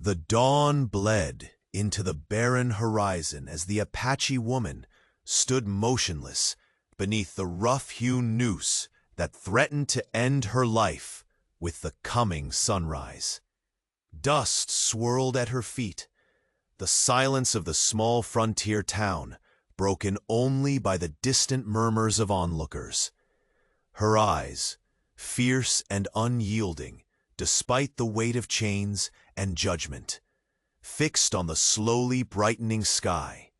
The dawn bled into the barren horizon as the Apache woman stood motionless beneath the rough-hewn noose that threatened to end her life with the coming sunrise. Dust swirled at her feet, the silence of the small frontier town broken only by the distant murmurs of onlookers. Her eyes, fierce and unyielding, despite the weight of chains and judgment, fixed on the slowly brightening sky,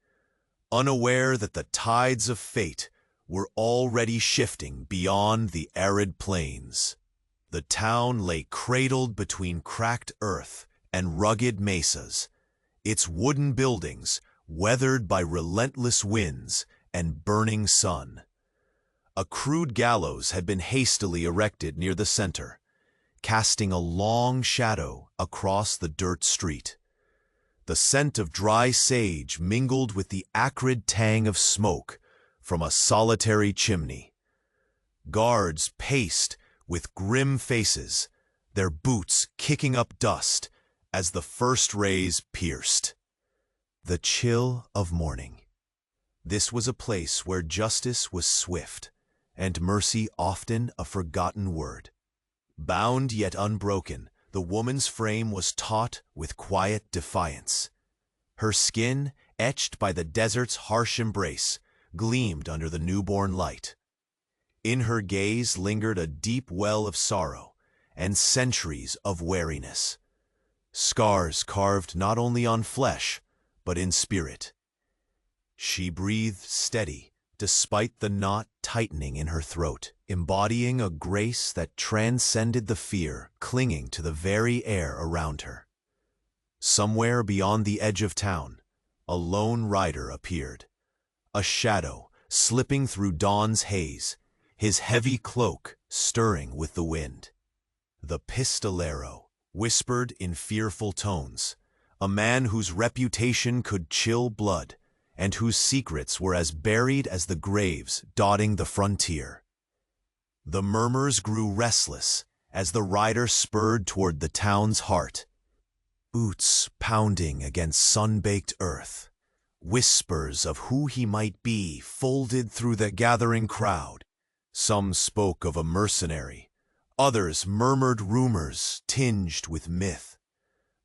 unaware that the tides of fate were already shifting beyond the arid plains. The town lay cradled between cracked earth and rugged mesas, its wooden buildings weathered by relentless winds and burning sun. A crude gallows had been hastily erected near the center, casting a long shadow across the dirt street. The scent of dry sage mingled with the acrid tang of smoke from a solitary chimney. Guards paced with grim faces, their boots kicking up dust as the first rays pierced. The chill of morning. This was a place where justice was swift, and mercy often a forgotten word. Bound yet unbroken, the woman's frame was taut with quiet defiance. Her skin, etched by the desert's harsh embrace, gleamed under the newborn light. In her gaze lingered a deep well of sorrow and centuries of wariness. Scars carved not only on flesh, but in spirit. She breathed steady, despite the knot tightening in her throat, embodying a grace that transcended the fear clinging to the very air around her. Somewhere beyond the edge of town, a lone rider appeared, a shadow slipping through dawn's haze, his heavy cloak stirring with the wind. The pistolero whispered in fearful tones, a man whose reputation could chill blood, and whose secrets were as buried as the graves dotting the frontier. The murmurs grew restless as the rider spurred toward the town's heart, boots pounding against sun-baked earth. Whispers of who he might be folded through the gathering crowd. Some spoke of a mercenary, others murmured rumors tinged with myth.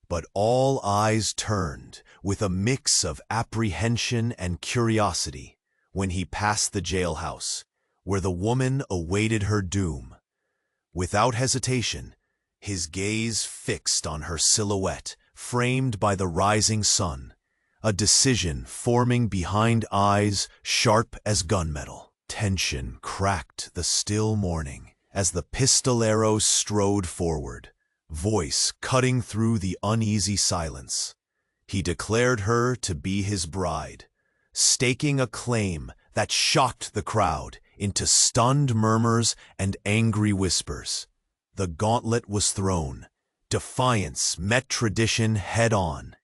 But all eyes turned with a mix of apprehension and curiosity when he passed the jailhouse, where the woman awaited her doom. Without hesitation, his gaze fixed on her silhouette, framed by the rising sun, a decision forming behind eyes sharp as gunmetal. Tension cracked the still morning as the pistolero strode forward, voice cutting through the uneasy silence. He declared her to be his bride, staking a claim that shocked the crowd into stunned murmurs and angry whispers. The gauntlet was thrown. Defiance met tradition head-on.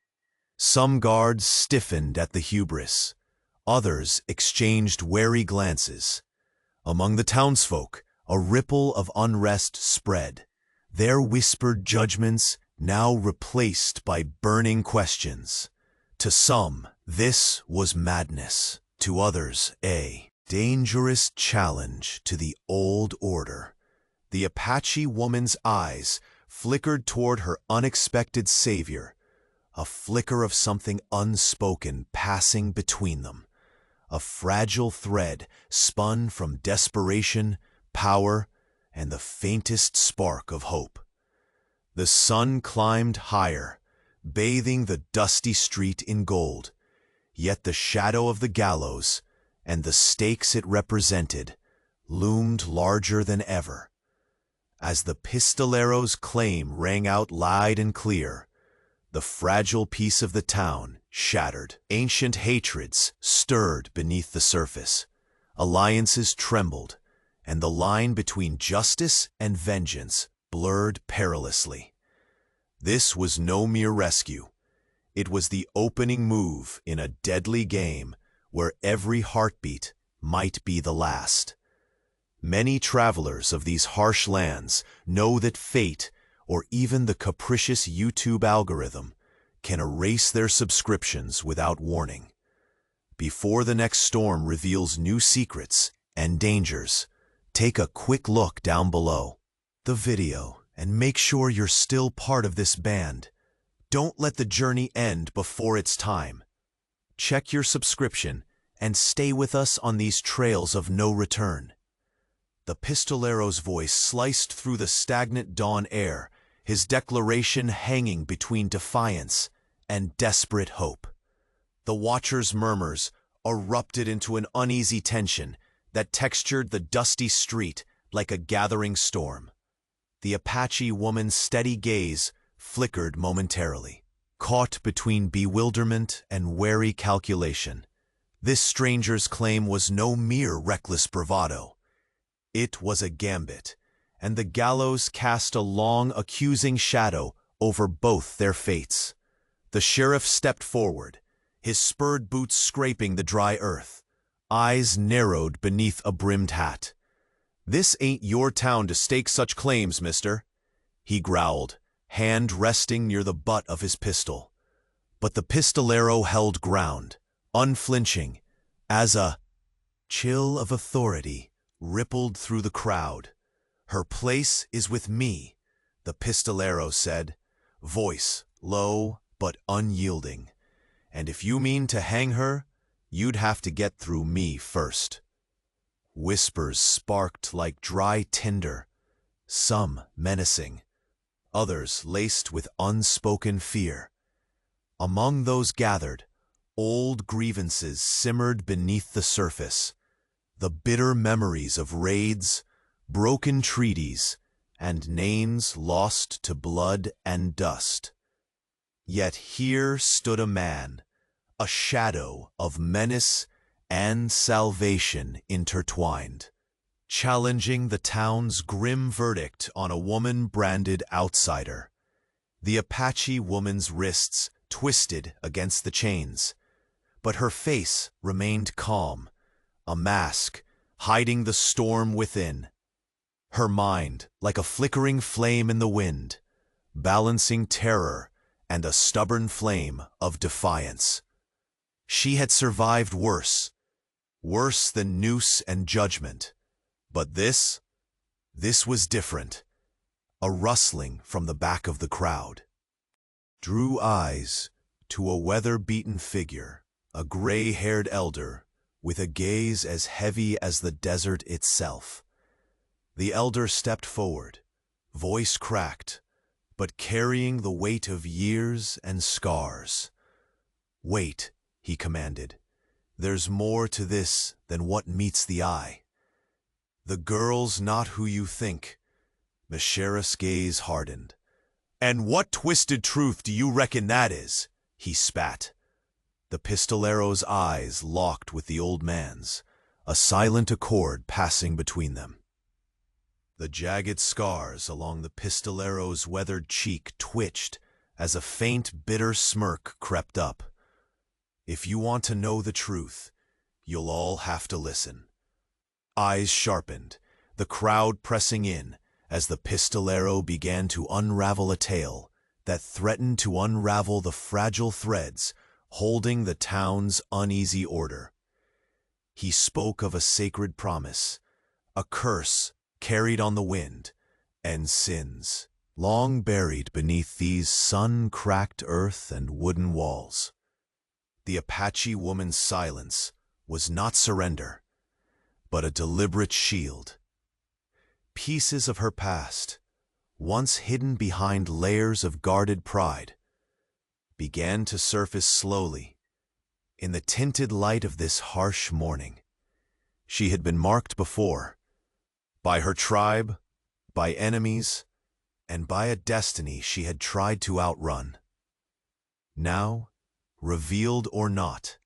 Some guards stiffened at the hubris. Others exchanged wary glances. Among the townsfolk, a ripple of unrest spread, their whispered judgments now replaced by burning questions. To some, this was madness. To others, a dangerous challenge to the old order. The Apache woman's eyes flickered toward her unexpected savior, a flicker of something unspoken passing between them. A fragile thread spun from desperation, power, and the faintest spark of hope. The sun climbed higher, bathing the dusty street in gold, yet the shadow of the gallows and the stakes it represented loomed larger than ever. As the pistolero's claim rang out loud and clear, the fragile peace of the town shattered. Ancient hatreds stirred beneath the surface. Alliances trembled, and the line between justice and vengeance blurred perilously. This was no mere rescue. It was the opening move in a deadly game where every heartbeat might be the last. Many travelers of these harsh lands know that fate, or even the capricious YouTube algorithm, can erase their subscriptions without warning. Before the next storm reveals new secrets and dangers, take a quick look down below the video and make sure you're still part of this band. Don't let the journey end before it's time. Check your subscription and stay with us on these trails of no return. The pistolero's voice sliced through the stagnant dawn air, his declaration hanging between defiance and desperate hope. The watcher's murmurs erupted into an uneasy tension that textured the dusty street like a gathering storm. The Apache woman's steady gaze flickered momentarily, caught between bewilderment and wary calculation. This stranger's claim was no mere reckless bravado. It was a gambit, and the gallows cast a long, accusing shadow over both their fates. The sheriff stepped forward, his spurred boots scraping the dry earth, eyes narrowed beneath a brimmed hat. "This ain't your town to stake such claims, mister," he growled, hand resting near the butt of his pistol. But the pistolero held ground, unflinching, as a chill of authority rippled through the crowd. "Her place is with me," the pistolero said, voice low but unyielding. "And if you mean to hang her, you'd have to get through me first." Whispers sparked like dry tinder, some menacing, others laced with unspoken fear. Among those gathered, old grievances simmered beneath the surface, the bitter memories of raids, broken treaties, and names lost to blood and dust. Yet here stood a man, a shadow of menace and salvation intertwined, challenging the town's grim verdict on a woman-branded outsider. The Apache woman's wrists twisted against the chains, but her face remained calm, a mask hiding the storm within. Her mind, like a flickering flame in the wind, balancing terror and a stubborn flame of defiance. She had survived worse than noose and judgment. But this was different. A rustling from the back of the crowd drew eyes to a weather-beaten figure, a gray-haired elder with a gaze as heavy as the desert itself. The elder stepped forward, voice cracked, but carrying the weight of years and scars. "Wait," he commanded. "There's more to this than what meets the eye. The girl's not who you think." The sheriff's gaze hardened. "And what twisted truth do you reckon that is?" he spat. The pistolero's eyes locked with the old man's, a silent accord passing between them. The jagged scars along the pistolero's weathered cheek twitched as a faint, bitter smirk crept up. "If you want to know the truth, you'll all have to listen." Eyes sharpened, the crowd pressing in as the pistolero began to unravel a tale that threatened to unravel the fragile threads holding the town's uneasy order. He spoke of a sacred promise, a curse carried on the wind, and sins long buried beneath these sun-cracked earth and wooden walls. The Apache woman's silence was not surrender, but a deliberate shield. Pieces of her past, once hidden behind layers of guarded pride, began to surface slowly in the tinted light of this harsh morning. She had been marked before, by her tribe, by enemies, and by a destiny she had tried to outrun. Now, revealed or not,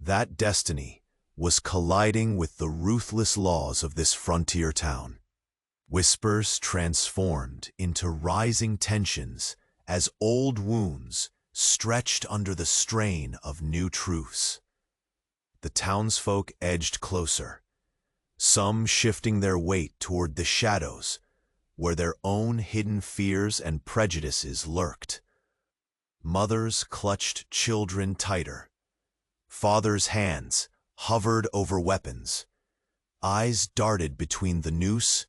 that destiny was colliding with the ruthless laws of this frontier town. Whispers transformed into rising tensions as old wounds stretched under the strain of new truths. The townsfolk edged closer, some shifting their weight toward the shadows where their own hidden fears and prejudices lurked. Mothers clutched children tighter. Fathers' hands hovered over weapons. Eyes darted between the noose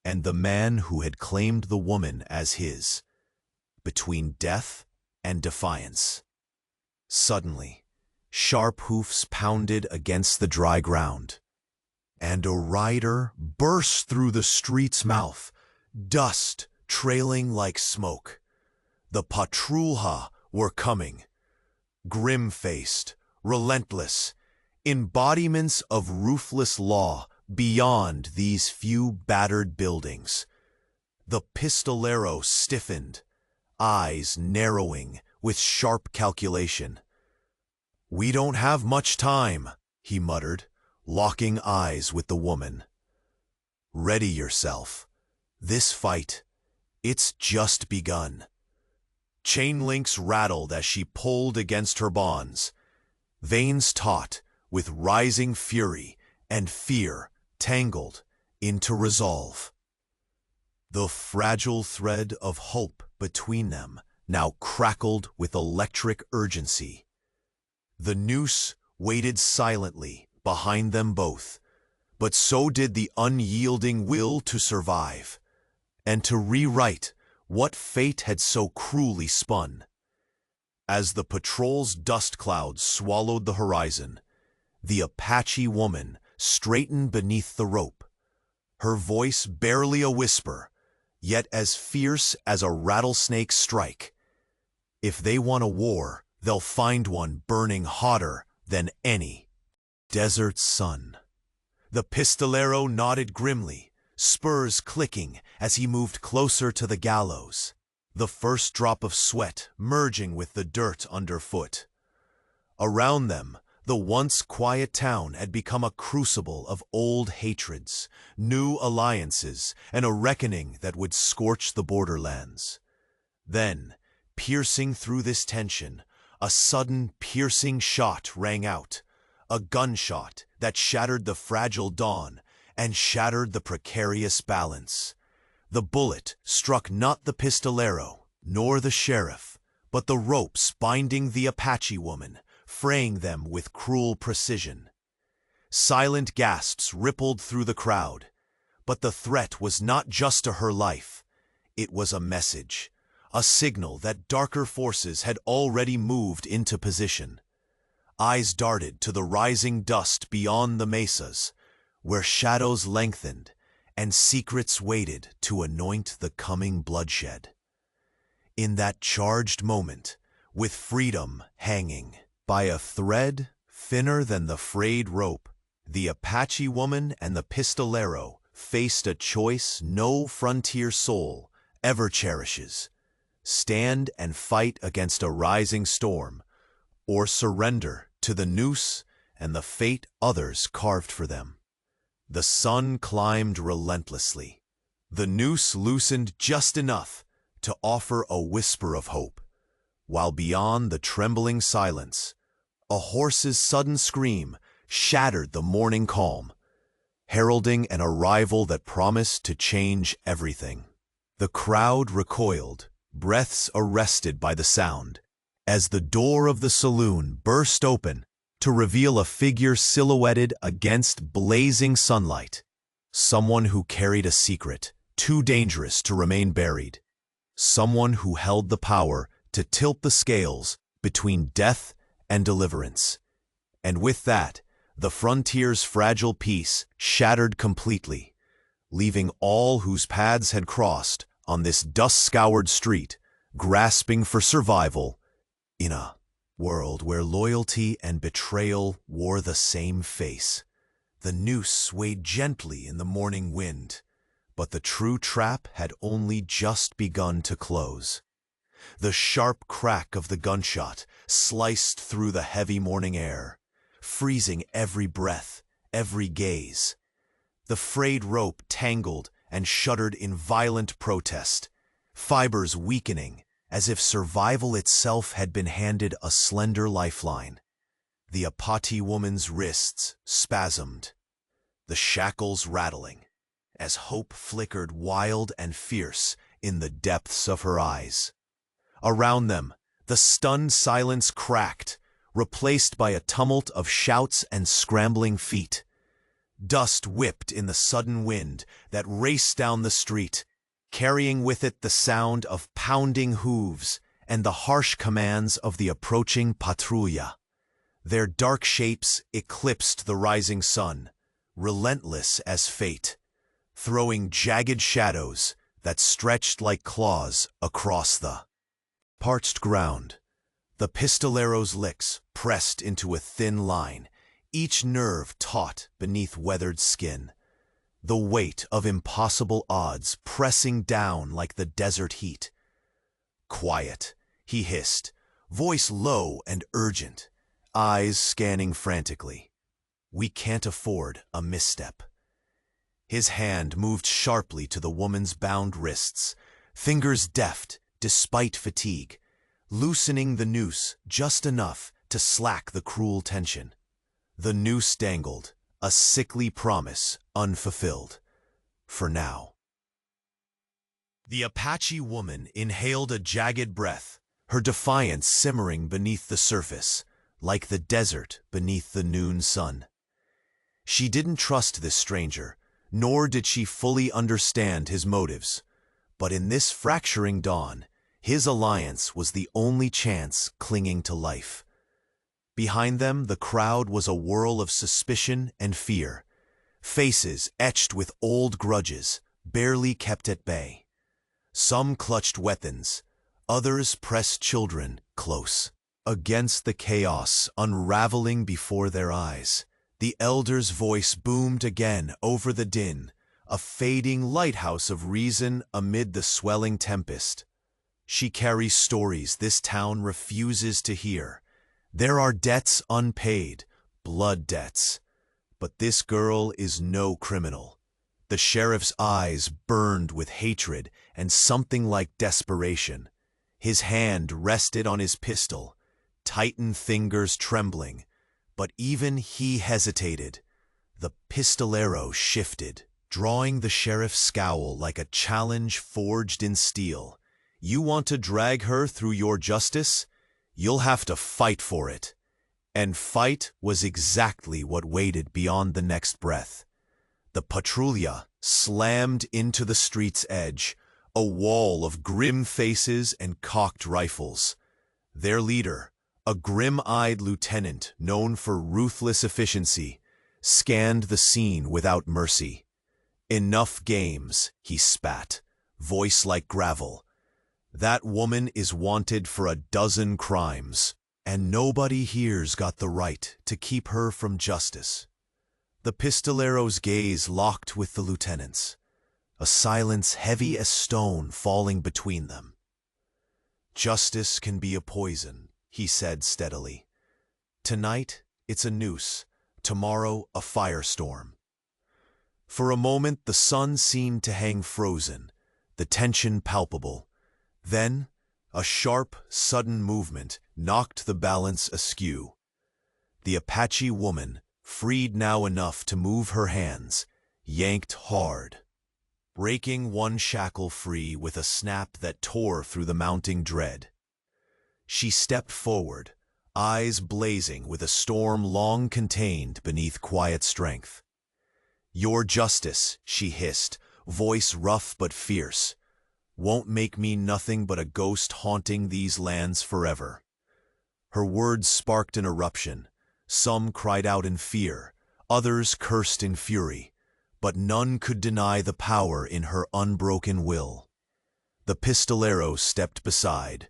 and the man who had claimed the woman as his, between death and defiance. Suddenly, sharp hoofs pounded against the dry ground, and a rider burst through the street's mouth, dust trailing like smoke. The patrulha were coming, grim-faced, relentless, embodiments of ruthless law beyond these few battered buildings. The pistolero stiffened, eyes narrowing with sharp calculation. "We don't have much time," he muttered, locking eyes with the woman. "Ready yourself. This fight, it's just begun." Chain links rattled as she pulled against her bonds, veins taut with rising fury and fear tangled into resolve. The fragile thread of hope between them now crackled with electric urgency. The noose waited silently behind them both, but so did the unyielding will to survive, and to rewrite what fate had so cruelly spun. As the patrol's dust clouds swallowed the horizon, the Apache woman straightened beneath the rope, her voice barely a whisper, yet as fierce as a rattlesnake's strike. If they want a war, they'll find one burning hotter than any desert sun. The pistolero nodded grimly, spurs clicking as he moved closer to the gallows, the first drop of sweat merging with the dirt underfoot. Around them, the once quiet town had become a crucible of old hatreds, new alliances, and a reckoning that would scorch the borderlands. Then, piercing through this tension, a sudden piercing shot rang out, a gunshot that shattered the fragile dawn and shattered the precarious balance. The bullet struck not the pistolero, nor the sheriff, but the ropes binding the Apache woman, fraying them with cruel precision. Silent gasps rippled through the crowd, but the threat was not just to her life. It was a message, a signal that darker forces had already moved into position. Eyes darted to the rising dust beyond the mesas, where shadows lengthened and secrets waited to anoint the coming bloodshed. In that charged moment, with freedom hanging by a thread thinner than the frayed rope, the Apache woman and the pistolero faced a choice no frontier soul ever cherishes: stand and fight against a rising storm, or surrender to the noose and the fate others carved for them. The sun climbed relentlessly. The noose loosened just enough to offer a whisper of hope, while beyond the trembling silence, a horse's sudden scream shattered the morning calm, heralding an arrival that promised to change everything. The crowd recoiled, breaths arrested by the sound, as the door of the saloon burst open to reveal a figure silhouetted against blazing sunlight. Someone who carried a secret too dangerous to remain buried. Someone who held the power to tilt the scales between death and deliverance. And with that, the frontier's fragile peace shattered completely, leaving all whose paths had crossed on this dust-scoured street, grasping for survival in a world where loyalty and betrayal wore the same face. The noose swayed gently in the morning wind, but the true trap had only just begun to close. The sharp crack of the gunshot sliced through the heavy morning air, freezing every breath, every gaze. The frayed rope tangled and shuddered in violent protest, fibers weakening as if survival itself had been handed a slender lifeline. The Apache woman's wrists spasmed, the shackles rattling, as hope flickered wild and fierce in the depths of her eyes. Around them, The stunned silence cracked, replaced by a tumult of shouts and scrambling feet. Dust whipped in the sudden wind that raced down the street, carrying with it the sound of pounding hooves and the harsh commands of the approaching patrulla. Their dark shapes eclipsed the rising sun, relentless as fate, throwing jagged shadows that stretched like claws across the parched ground. The pistolero's licks pressed into a thin line, each nerve taut beneath weathered skin. The weight of impossible odds pressing down like the desert heat. "Quiet," he hissed, voice low and urgent, eyes scanning frantically. "We can't afford a misstep." His hand moved sharply to the woman's bound wrists, fingers deft despite fatigue, loosening the noose just enough to slack the cruel tension. The noose dangled, a sickly promise unfulfilled. For now. The Apache woman inhaled a jagged breath, her defiance simmering beneath the surface, like the desert beneath the noon sun. She didn't trust this stranger, nor did she fully understand his motives. But in this fracturing dawn, his alliance was the only chance clinging to life. Behind them, the crowd was a whirl of suspicion and fear, faces etched with old grudges, barely kept at bay. Some clutched weapons, others pressed children close. Against the chaos unraveling before their eyes, the elder's voice boomed again over the din, a fading lighthouse of reason amid the swelling tempest. She carries stories this town refuses to hear. There are debts unpaid, blood debts. But this girl is no criminal. The sheriff's eyes burned with hatred and something like desperation. His hand rested on his pistol, tightened fingers trembling. But even he hesitated. The pistolero shifted, drawing the sheriff's scowl like a challenge forged in steel. "You want to drag her through your justice? You'll have to fight for it." And fight was exactly what waited beyond the next breath. The patrulla slammed into the street's edge, a wall of grim faces and cocked rifles. Their leader, a grim-eyed lieutenant known for ruthless efficiency, scanned the scene without mercy. "Enough games," he spat, voice like gravel. "That woman is wanted for a dozen crimes, and nobody here's got the right to keep her from justice." The pistolero's gaze locked with the lieutenant's, a silence heavy as stone falling between them. "Justice can be a poison," he said steadily. "Tonight, it's a noose, tomorrow a firestorm." For a moment the sun seemed to hang frozen, the tension palpable. Then, a sharp, sudden movement knocked the balance askew. The Apache woman, freed now enough to move her hands, yanked hard, breaking one shackle free with a snap that tore through the mounting dread. She stepped forward, eyes blazing with a storm long contained beneath quiet strength. "Your justice," she hissed, voice rough but fierce, "won't make me nothing but a ghost haunting these lands forever." Her words sparked an eruption. Some cried out in fear, others cursed in fury, but none could deny the power in her unbroken will. The pistolero stepped beside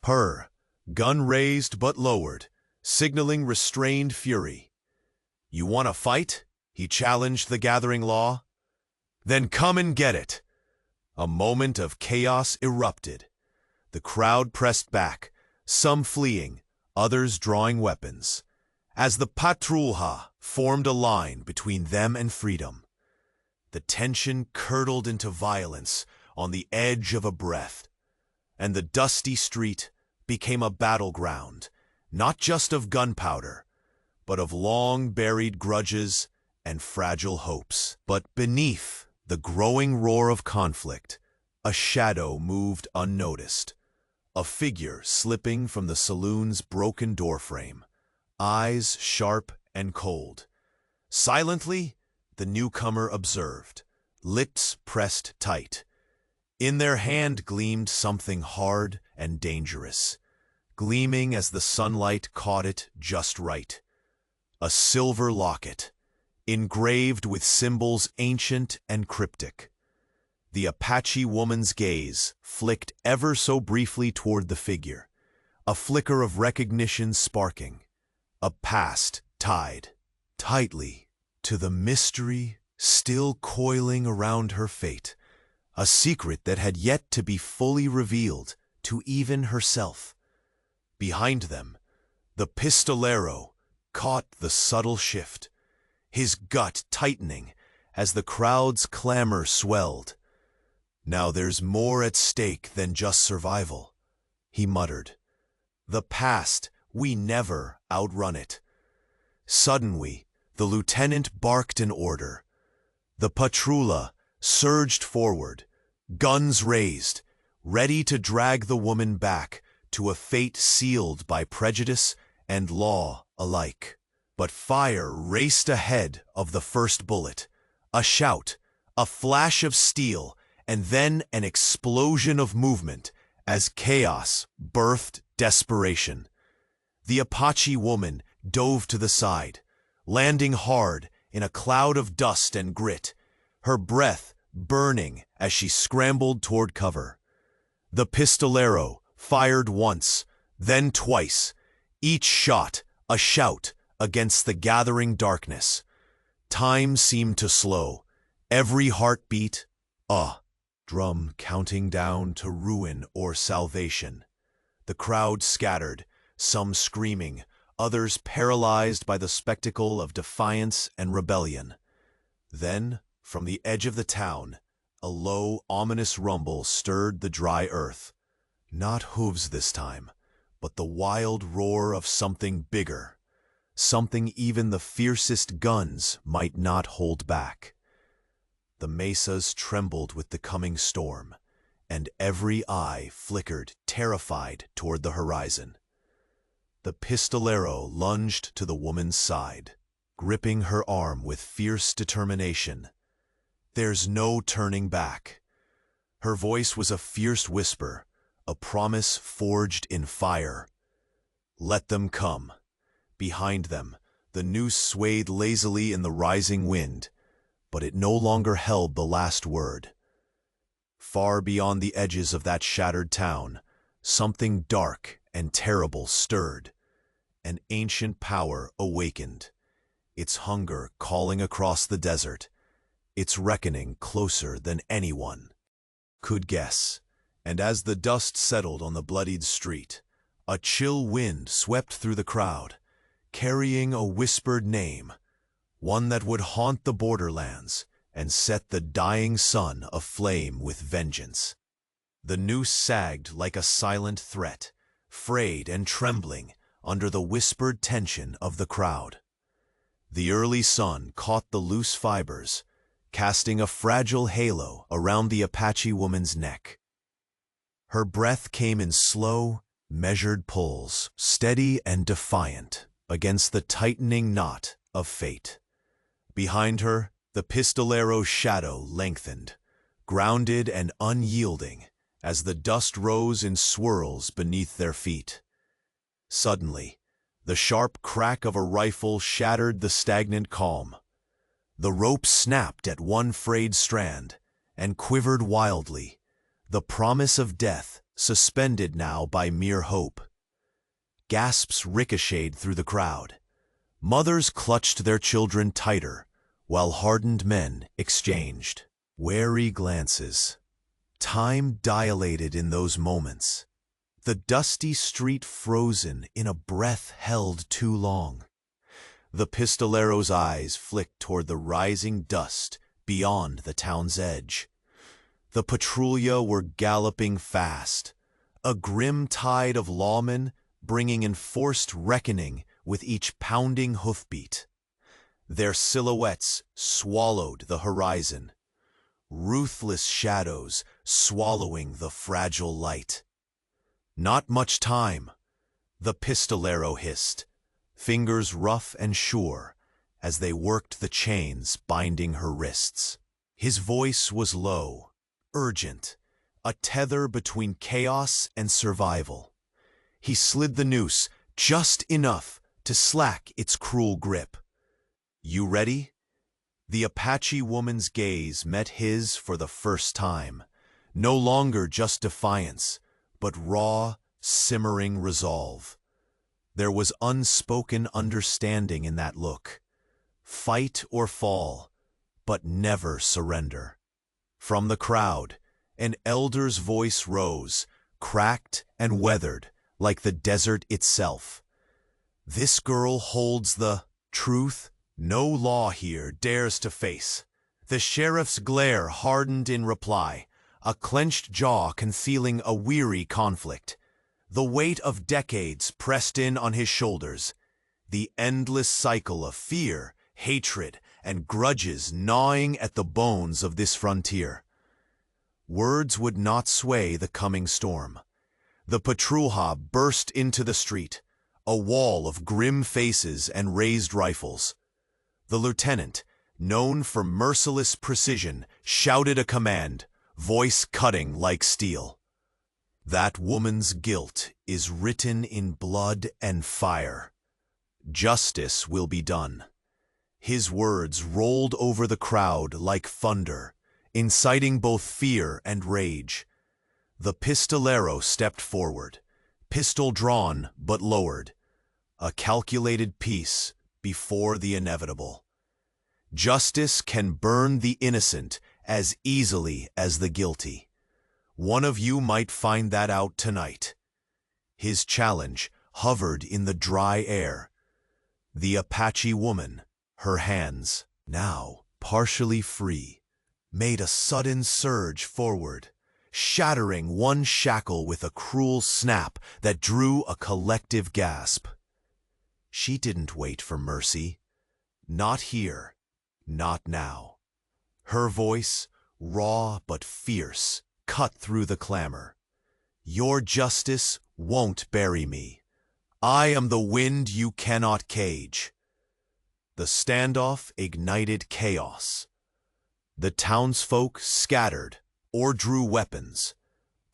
her, gun raised but lowered, signaling restrained fury. "You want to fight?" he challenged the gathering law. "Then come and get it." A moment of chaos erupted. The crowd pressed back, some fleeing, others drawing weapons, as the patrulla formed a line between them and freedom. The tension curdled into violence on the edge of a breath, and the dusty street became a battleground, not just of gunpowder, but of long-buried grudges and fragile hopes. But beneath the growing roar of conflict, a shadow moved unnoticed, a figure slipping from the saloon's broken doorframe, eyes sharp and cold. Silently, the newcomer observed, lips pressed tight. In their hand gleamed something hard and dangerous, gleaming as the sunlight caught it just right. A silver locket, engraved with symbols ancient and cryptic. The Apache woman's gaze flicked ever so briefly toward the figure, a flicker of recognition sparking, a past tied tightly to the mystery still coiling around her fate, a secret that had yet to be fully revealed to even herself. Behind them, the pistolero caught the subtle shift, his gut tightening as the crowd's clamor swelled. "Now there's more at stake than just survival," he muttered. "The past, we never outrun it." Suddenly, the lieutenant barked an order. The patrulla surged forward, guns raised, ready to drag the woman back to a fate sealed by prejudice and law alike. But fire raced ahead of the first bullet. A shout, a flash of steel, and then an explosion of movement as chaos birthed desperation. The Apache woman dove to the side, landing hard in a cloud of dust and grit, her breath burning as she scrambled toward cover. The pistolero fired once, then twice, each shot a shout against the gathering darkness. Time seemed to slow, every heartbeat a drum counting down to ruin or salvation. The crowd scattered, some screaming, others paralyzed by the spectacle of defiance and rebellion. Then, from the edge of the town, a low, ominous rumble stirred the dry earth. Not hooves this time, but the wild roar of something bigger, something even the fiercest guns might not hold back. The mesas trembled with the coming storm, and every eye flickered terrified toward the horizon. The pistolero lunged to the woman's side, gripping her arm with fierce determination. "There's no turning back." Her voice was a fierce whisper, a promise forged in fire. Let them come. Behind them, the noose swayed lazily in the rising wind, but it no longer held the last word. Far beyond the edges of that shattered town, something dark and terrible stirred. An ancient power awakened, its hunger calling across the desert, its reckoning closer than anyone could guess. And as the dust settled on the bloodied street, a chill wind swept through the crowd, carrying a whispered name, one that would haunt the borderlands and set the dying sun aflame with vengeance. The noose sagged like a silent threat, frayed and trembling under the whispered tension of the crowd. The early sun caught the loose fibers, casting a fragile halo around the Apache woman's neck. Her breath came in slow, measured pulls, steady and defiant against the tightening knot of fate. Behind her, the pistolero's shadow lengthened, grounded and unyielding as the dust rose in swirls beneath their feet. Suddenly, the sharp crack of a rifle shattered the stagnant calm. The rope snapped at one frayed strand and quivered wildly, the promise of death suspended now by mere hope. Gasps ricocheted through the crowd. Mothers clutched their children tighter, while hardened men exchanged wary glances. Time dilated in those moments, the dusty street frozen in a breath held too long. The pistolero's eyes flicked toward the rising dust beyond the town's edge. The patrulla were galloping fast, a grim tide of lawmen bringing enforced reckoning with each pounding hoofbeat. Their silhouettes swallowed the horizon, ruthless shadows swallowing the fragile light. Not much time, the pistolero hissed, fingers rough and sure as they worked the chains binding her wrists. His voice was low, urgent, a tether between chaos and survival. He slid the noose just enough to slack its cruel grip. "You ready?" The Apache woman's gaze met his for the first time. No longer just defiance, but raw, simmering resolve. There was unspoken understanding in that look. Fight or fall, but never surrender. From the crowd, an elder's voice rose, cracked and weathered like the desert itself. "This girl holds the truth no law here dares to face." The sheriff's glare hardened in reply, a clenched jaw concealing a weary conflict. The weight of decades pressed in on his shoulders, the endless cycle of fear, hatred, and grudges gnawing at the bones of this frontier. Words would not sway the coming storm. The patrulha burst into the street, a wall of grim faces and raised rifles. The lieutenant, known for merciless precision, shouted a command, voice cutting like steel. "That woman's guilt is written in blood and fire. Justice will be done." His words rolled over the crowd like thunder, inciting both fear and rage. The pistolero stepped forward, pistol drawn but lowered, a calculated peace before the inevitable. Justice can burn the innocent as easily as the guilty. One of you might find that out tonight. His challenge hovered in the dry air. The Apache woman, her hands, now partially free, made a sudden surge forward, shattering one shackle with a cruel snap that drew a collective gasp. She didn't wait for mercy. Not here, not now. Her voice, raw but fierce, cut through the clamor. "Your justice won't bury me. I am the wind you cannot cage." The standoff ignited chaos. The townsfolk scattered or drew weapons,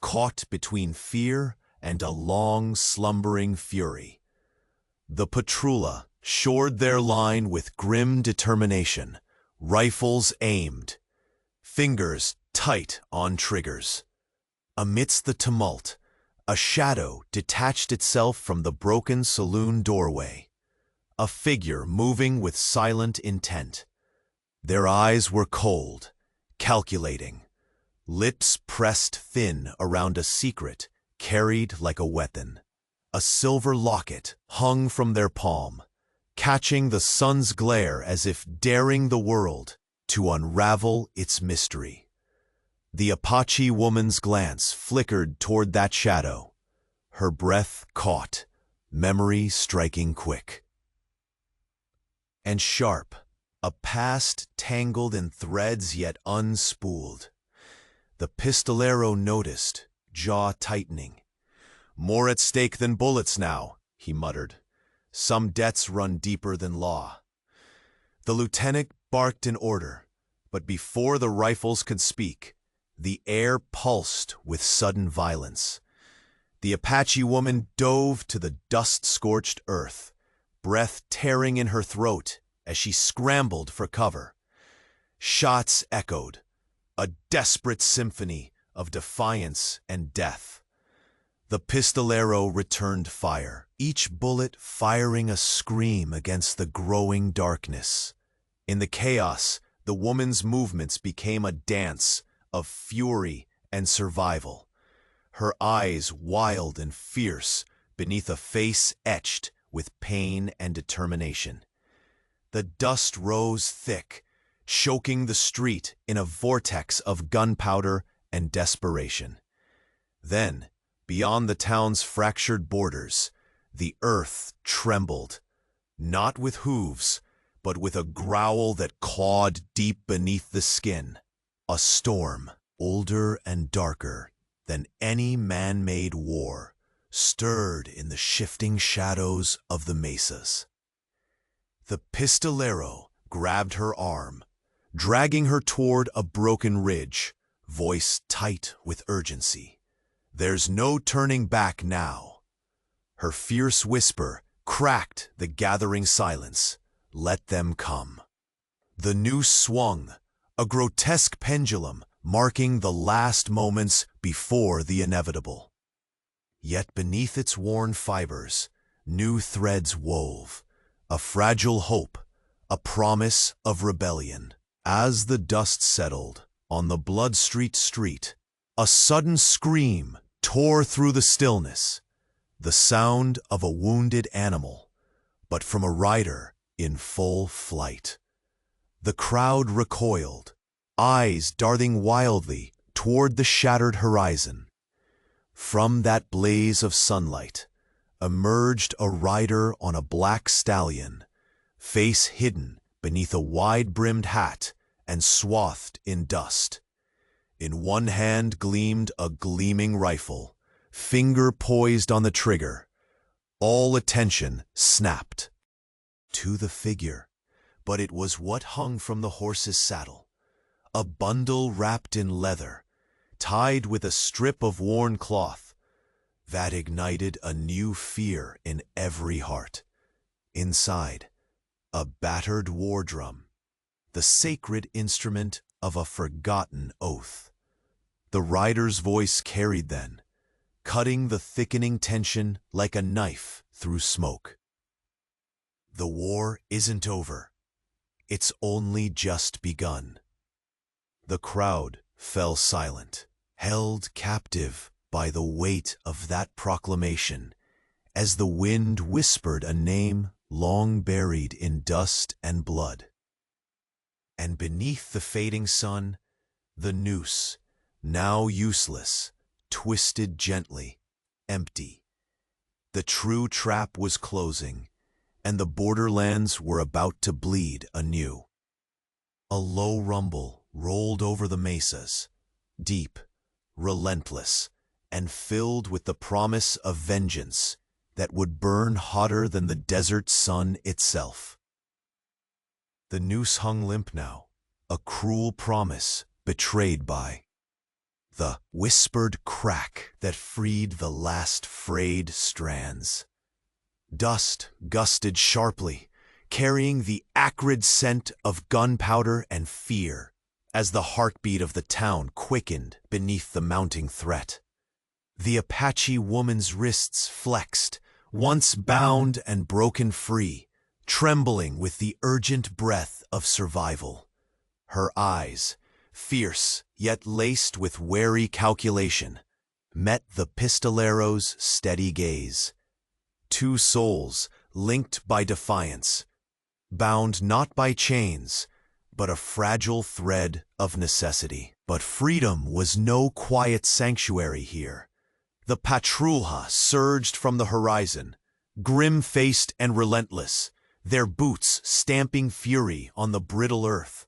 caught between fear and a long slumbering fury. The patrulha shored their line with grim determination, rifles aimed, fingers tight on triggers. Amidst the tumult, a shadow detached itself from the broken saloon doorway, a figure moving with silent intent. Their eyes were cold, calculating, lips pressed thin around a secret carried like a weapon. A silver locket hung from their palm, catching the sun's glare as if daring the world to unravel its mystery. The Apache woman's glance flickered toward that shadow, her breath caught, memory striking quick and sharp, a past tangled in threads yet unspooled. The pistolero noticed, jaw tightening. "More at stake than bullets now," he muttered. "Some debts run deeper than law." The lieutenant barked an order, but before the rifles could speak, the air pulsed with sudden violence. The Apache woman dove to the dust-scorched earth, breath tearing in her throat as she scrambled for cover. Shots echoed, a desperate symphony of defiance and death. The pistolero returned fire, each bullet firing a scream against the growing darkness. In the chaos, the woman's movements became a dance of fury and survival, her eyes wild and fierce beneath a face etched with pain and determination. The dust rose thick, choking the street in a vortex of gunpowder and desperation. Then, beyond the town's fractured borders, the earth trembled, not with hooves, but with a growl that clawed deep beneath the skin. A storm, older and darker than any man-made war, stirred in the shifting shadows of the mesas. The pistolero grabbed her arm, dragging her toward a broken ridge, voice tight with urgency. "There's no turning back now." Her fierce whisper cracked the gathering silence. "Let them come." The noose swung, a grotesque pendulum marking the last moments before the inevitable. Yet beneath its worn fibers, new threads wove, a fragile hope, a promise of rebellion. As the dust settled on the blood-streaked street, a sudden scream tore through the stillness, the sound of a wounded animal, but from a rider in full flight. The crowd recoiled, eyes darting wildly toward the shattered horizon. From that blaze of sunlight emerged a rider on a black stallion, face hidden beneath a wide-brimmed hat and swathed in dust. In one hand gleamed a gleaming rifle, finger poised on the trigger. All attention snapped to the figure, but it was what hung from the horse's saddle, a bundle wrapped in leather, tied with a strip of worn cloth, that ignited a new fear in every heart. Inside, a battered war drum, the sacred instrument of a forgotten oath. The rider's voice carried then, cutting the thickening tension like a knife through smoke. "The war isn't over. It's only just begun." The crowd fell silent, held captive by the weight of that proclamation, as the wind whispered a name long buried in dust and blood. And beneath the fading sun, the noose, now useless, twisted gently, empty. The true trap was closing, and the borderlands were about to bleed anew. A low rumble rolled over the mesas, deep, relentless, and filled with the promise of vengeance that would burn hotter than the desert sun itself. The noose hung limp now, a cruel promise betrayed by the whispered crack that freed the last frayed strands. Dust gusted sharply, carrying the acrid scent of gunpowder and fear, as the heartbeat of the town quickened beneath the mounting threat. The Apache woman's wrists flexed, once bound and broken free, trembling with the urgent breath of survival. Her eyes, fierce yet laced with wary calculation, met the pistolero's steady gaze. Two souls linked by defiance, bound not by chains, but a fragile thread of necessity. But freedom was no quiet sanctuary here. The patrulha surged from the horizon, grim-faced and relentless, their boots stamping fury on the brittle earth.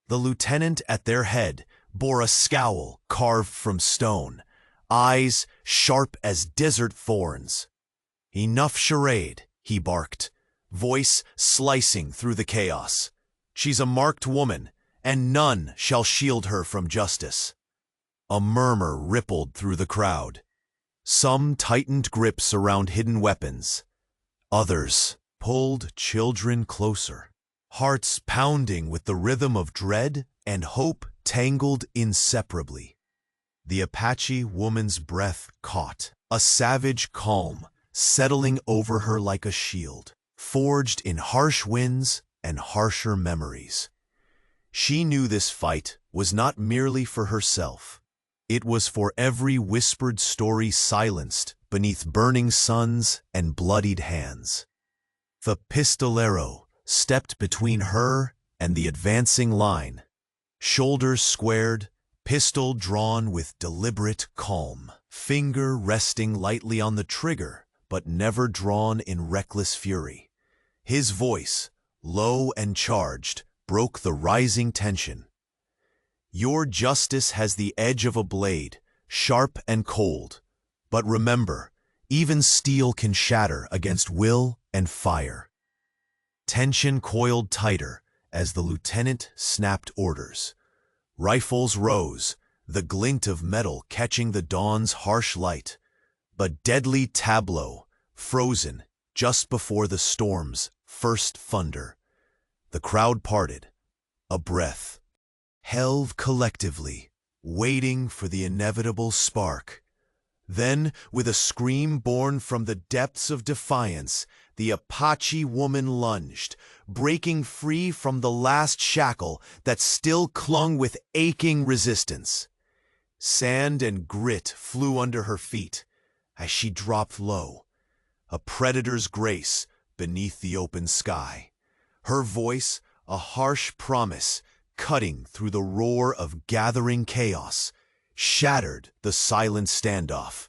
The lieutenant at their head bore a scowl carved from stone, eyes sharp as desert thorns. "Enough charade," he barked, voice slicing through the chaos. "She's a marked woman, and none shall shield her from justice." A murmur rippled through the crowd. Some tightened grips around hidden weapons. Others pulled children closer, hearts pounding with the rhythm of dread and hope tangled inseparably. The Apache woman's breath caught, a savage calm settling over her like a shield, forged in harsh winds and harsher memories. She knew this fight was not merely for herself. It was for every whispered story silenced beneath burning suns and bloodied hands. The pistolero stepped between her and the advancing line, shoulders squared, pistol drawn with deliberate calm, finger resting lightly on the trigger but never drawn in reckless fury. His voice, low and charged, broke the rising tension. "Your justice has the edge of a blade, sharp and cold. But remember, Even steel can shatter against will and fire. Tension coiled tighter as the lieutenant snapped orders. Rifles rose, the glint of metal catching the dawn's harsh light. A deadly tableau, frozen just before the storm's first thunder. The crowd parted, a breath, held collectively, waiting for the inevitable spark. Then, with a scream born from the depths of defiance, the Apache woman lunged, breaking free from the last shackle that still clung with aching resistance. Sand and grit flew under her feet as she dropped low, a predator's grace beneath the open sky. Her voice, a harsh promise, cutting through the roar of gathering chaos, shattered the silent standoff.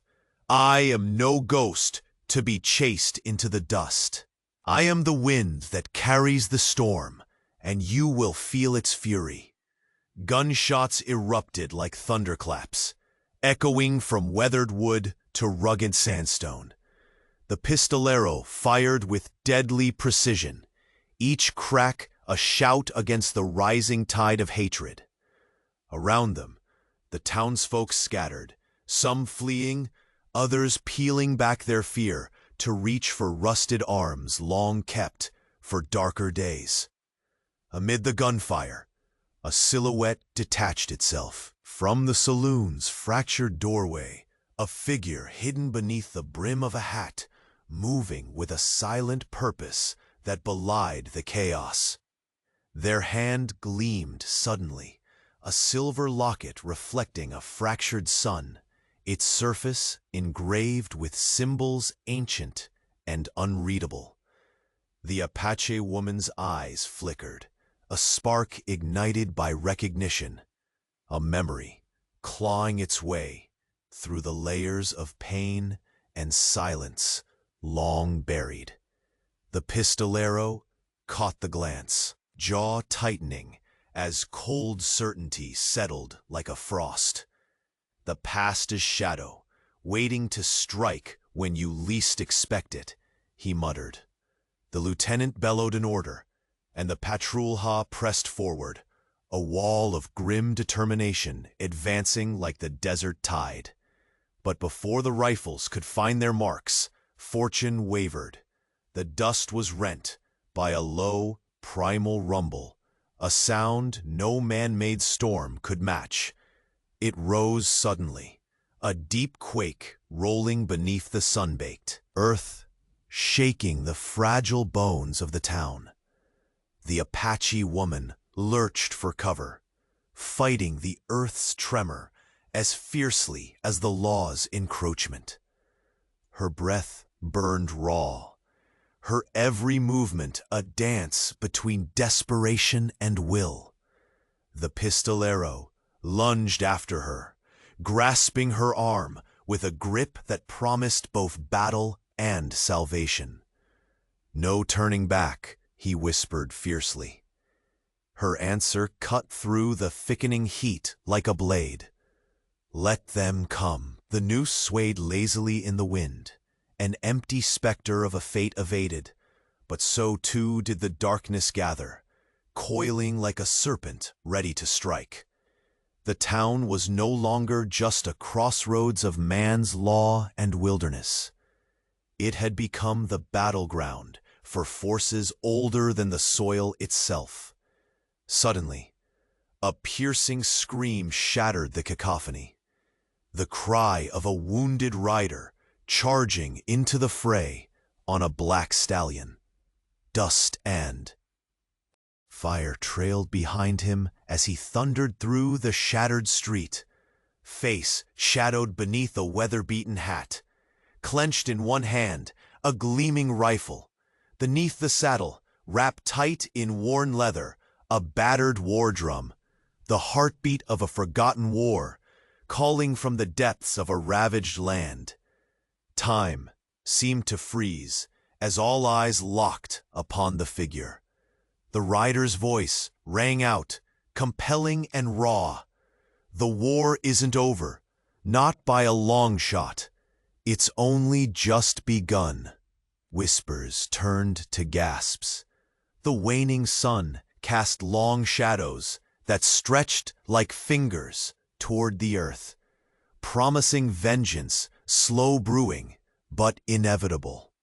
I am no ghost to be chased into the dust. I am the wind that carries the storm, and you will feel its fury. Gunshots erupted like thunderclaps, echoing from weathered wood to rugged sandstone. The pistolero fired with deadly precision, each crack a shout against the rising tide of hatred. Around them, the townsfolk scattered, some fleeing, others peeling back their fear to reach for rusted arms long kept for darker days. Amid the gunfire, a silhouette detached itself. From the saloon's fractured doorway, a figure hidden beneath the brim of a hat, moving with a silent purpose that belied the chaos. Their hand gleamed suddenly, a silver locket reflecting a fractured sun, its surface engraved with symbols ancient and unreadable. The Apache woman's eyes flickered, a spark ignited by recognition, a memory clawing its way through the layers of pain and silence long buried. The pistolero caught the glance, jaw tightening as cold certainty settled like a frost. The past is shadow, waiting to strike when you least expect it, he muttered. The lieutenant bellowed an order, and the patrulha pressed forward, a wall of grim determination advancing like the desert tide. But before the rifles could find their marks, fortune wavered. The dust was rent by a low, primal rumble, a sound no man-made storm could match. It rose suddenly, a deep quake rolling beneath the sun-baked earth, shaking the fragile bones of the town. The Apache woman lurched for cover, fighting the earth's tremor as fiercely as the law's encroachment. Her breath burned raw, her every movement a dance between desperation and will. The pistolero lunged after her, grasping her arm with a grip that promised both battle and salvation. No turning back, he whispered fiercely. Her answer cut through the thickening heat like a blade. Let them come. The noose swayed lazily in the wind, an empty specter of a fate evaded, but so too did the darkness gather, coiling like a serpent ready to strike. The town was no longer just a crossroads of man's law and wilderness. It had become the battleground for forces older than the soil itself. Suddenly, a piercing scream shattered the cacophony. The cry of a wounded rider charging into the fray on a black stallion. Dust and fire trailed behind him as he thundered through the shattered street, face shadowed beneath a weather-beaten hat. Clenched in one hand, a gleaming rifle. Beneath the saddle, wrapped tight in worn leather, a battered war drum, the heartbeat of a forgotten war, calling from the depths of a ravaged land. Time seemed to freeze as all eyes locked upon the figure. The rider's voice rang out, compelling and raw. The war isn't over, not by a long shot. It's only just begun. Whispers turned to gasps. The waning sun cast long shadows that stretched like fingers toward the earth, promising vengeance, slow brewing, but inevitable.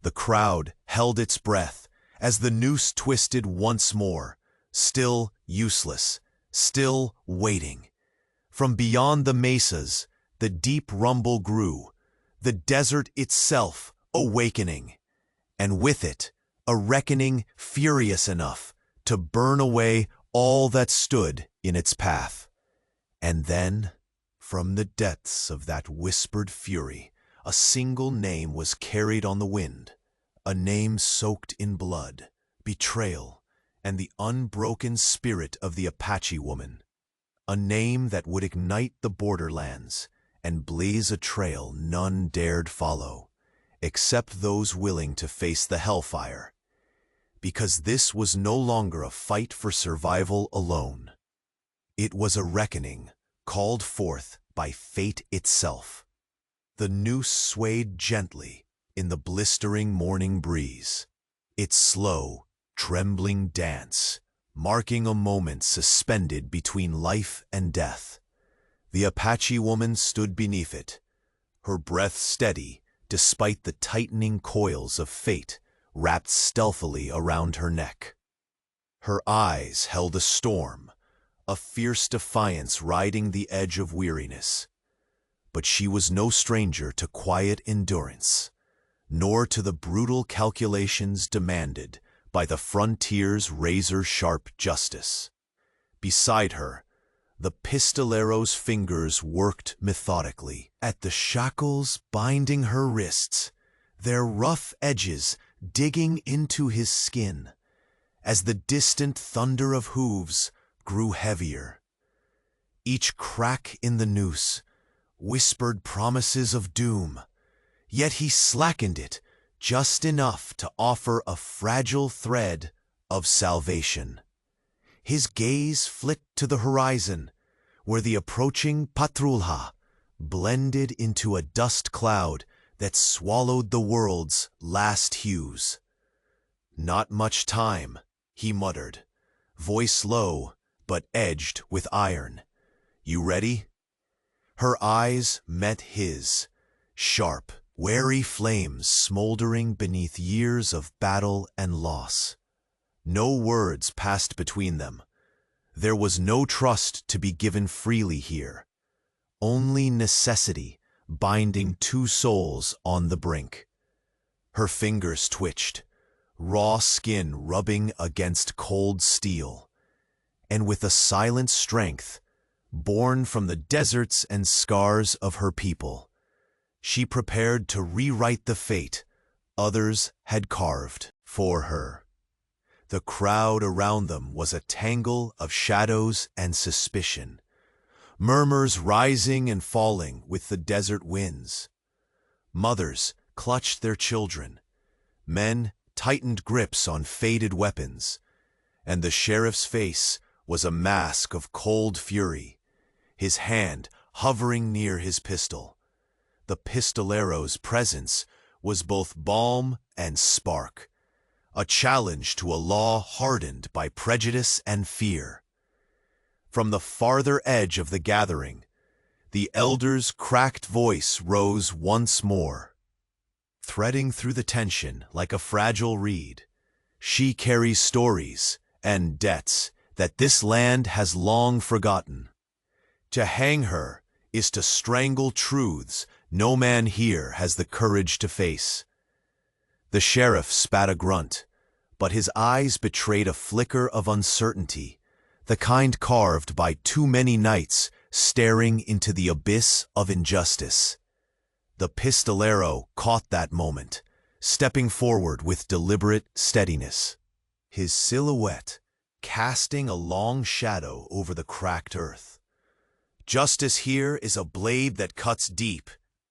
The crowd held its breath as the noose twisted once more, still useless, still waiting. From beyond the mesas, the deep rumble grew, the desert itself awakening, and with it, a reckoning furious enough to burn away all that stood in its path. And then, from the depths of that whispered fury, a single name was carried on the wind, a name soaked in blood, betrayal, and the unbroken spirit of the Apache woman, a name that would ignite the borderlands and blaze a trail none dared follow, except those willing to face the hellfire, because this was no longer a fight for survival alone. It was a reckoning called forth by fate itself. The noose swayed gently in the blistering morning breeze, its slow, trembling dance marking a moment suspended between life and death. The Apache woman stood beneath it, her breath steady despite the tightening coils of fate wrapped stealthily around her neck. Her eyes held a storm, a fierce defiance riding the edge of weariness. But she was no stranger to quiet endurance, nor to the brutal calculations demanded by the frontier's razor-sharp justice. Beside her, the pistolero's fingers worked methodically at the shackles binding her wrists, their rough edges digging into his skin, as the distant thunder of hooves grew heavier. Each crack in the noose whispered promises of doom, yet he slackened it just enough to offer a fragile thread of salvation. His gaze flicked to the horizon, where the approaching patrulha blended into a dust cloud that swallowed the world's last hues. "Not much time," he muttered, voice low but edged with iron. "You ready?" Her eyes met his, sharp, wary flames smoldering beneath years of battle and loss. No words passed between them. There was no trust to be given freely here. Only necessity binding two souls on the brink. Her fingers twitched, raw skin rubbing against cold steel, and with a silent strength, born from the deserts and scars of her people, she prepared to rewrite the fate others had carved for her. The crowd around them was a tangle of shadows and suspicion, murmurs rising and falling with the desert winds. Mothers clutched their children, men tightened grips on faded weapons, and the sheriff's face was a mask of cold fury, his hand hovering near his pistol. The pistolero's presence was both balm and spark, a challenge to a law hardened by prejudice and fear. From the farther edge of the gathering, the elder's cracked voice rose once more. Threading through the tension like a fragile reed, she carries stories and debts that this land has long forgotten. To hang her is to strangle truths no man here has the courage to face. The sheriff spat a grunt, but his eyes betrayed a flicker of uncertainty, the kind carved by too many nights staring into the abyss of injustice. The pistolero caught that moment, stepping forward with deliberate steadiness, his silhouette casting a long shadow over the cracked earth. "Justice here is a blade that cuts deep,"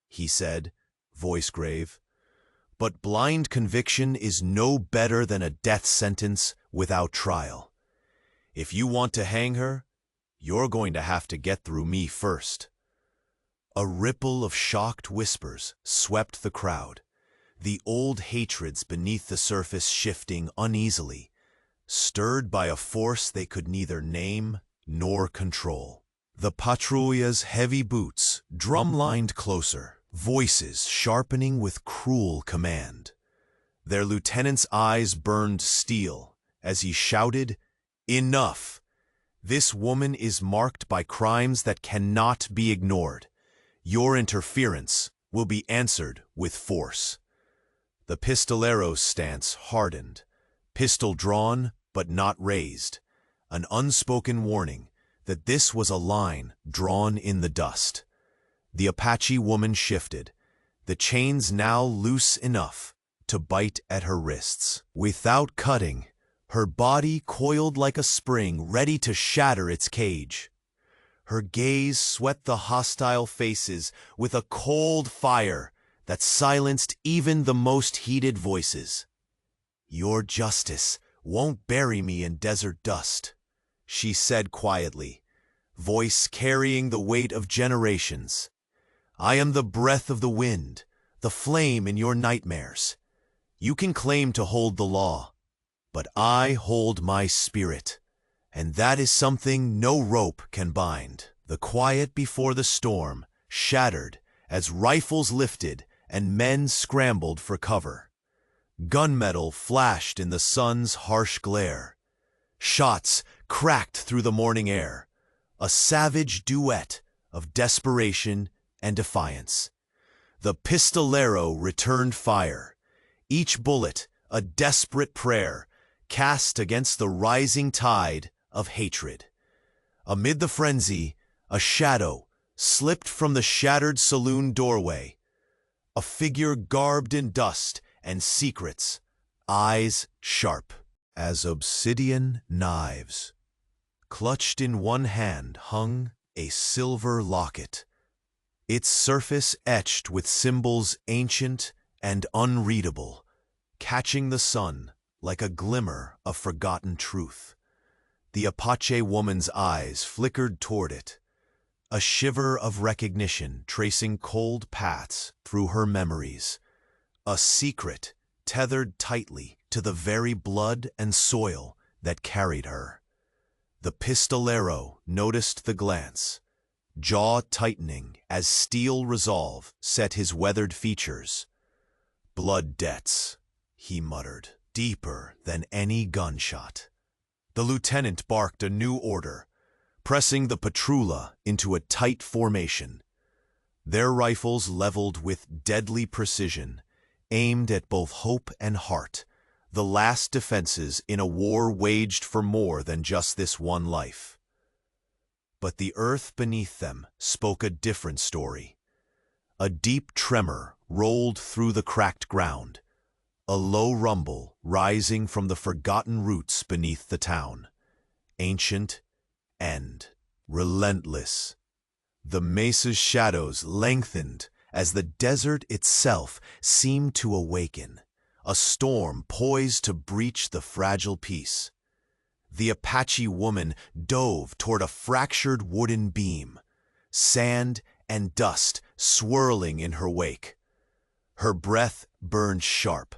he said, voice grave. "But blind conviction is no better than a death sentence without trial. If you want to hang her, you're going to have to get through me first." A ripple of shocked whispers swept the crowd, the old hatreds beneath the surface shifting uneasily, stirred by a force they could neither name nor control. The patrulle's heavy boots drumlined closer, voices sharpening with cruel command. Their lieutenant's eyes burned steel as he shouted, "Enough! This woman is marked by crimes that cannot be ignored. Your interference will be answered with force." The pistolero's stance hardened, pistol drawn but not raised, an unspoken warning that this was a line drawn in the dust. The Apache woman shifted, the chains now loose enough to bite at her wrists. Without cutting, her body coiled like a spring ready to shatter its cage. Her gaze swept the hostile faces with a cold fire that silenced even the most heated voices. "Your justice won't bury me in desert dust," she said quietly, voice carrying the weight of generations. "I am the breath of the wind, the flame in your nightmares. You can claim to hold the law, but I hold my spirit, and that is something no rope can bind." The quiet before the storm shattered as rifles lifted and men scrambled for cover. Gunmetal flashed in the sun's harsh glare. Shots cracked through the morning air, a savage duet of desperation and defiance. The pistolero returned fire, each bullet a desperate prayer cast against the rising tide of hatred. Amid the frenzy, a shadow slipped from the shattered saloon doorway, a figure garbed in dust and secrets, eyes sharp as obsidian knives. Clutched in one hand hung a silver locket, its surface etched with symbols ancient and unreadable, catching the sun like a glimmer of forgotten truth. The Apache woman's eyes flickered toward it, a shiver of recognition tracing cold paths through her memories, a secret tethered tightly to the very blood and soil that carried her. The pistolero noticed the glance, jaw tightening as steel resolve set his weathered features. "Blood debts," he muttered, deeper than any gunshot. The lieutenant barked a new order, pressing the patrulla into a tight formation. Their rifles leveled with deadly precision, aimed at both hope and heart, the last defenses in a war waged for more than just this one life. But the earth beneath them spoke a different story. A deep tremor rolled through the cracked ground, a low rumble rising from the forgotten roots beneath the town, ancient and relentless. The mesa's shadows lengthened as the desert itself seemed to awaken, a storm poised to breach the fragile peace. The Apache woman dove toward a fractured wooden beam, sand and dust swirling in her wake. Her breath burned sharp,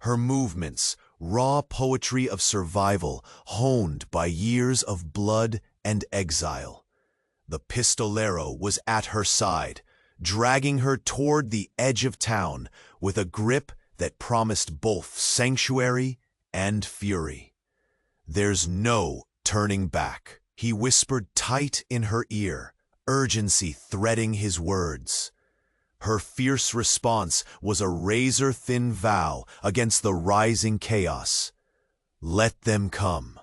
her movements raw poetry of survival honed by years of blood and exile. The pistolero was at her side, dragging her toward the edge of town with a grip that promised both sanctuary and fury. "There's no turning back," he whispered tight in her ear, urgency threading his words. Her fierce response was a razor-thin vow against the rising chaos. Let them come.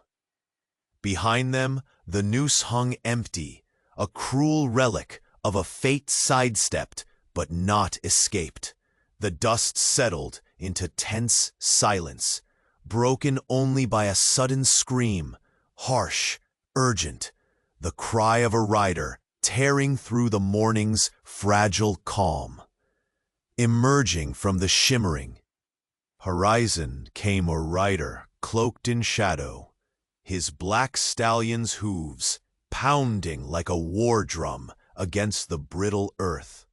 Behind them, the noose hung empty, a cruel relic of a fate sidestepped but not escaped. The dust settled into tense silence, broken only by a sudden scream, harsh, urgent, the cry of a rider tearing through the morning's fragile calm. Emerging from the shimmering horizon came a rider cloaked in shadow, his black stallion's hooves pounding like a war drum against the brittle earth.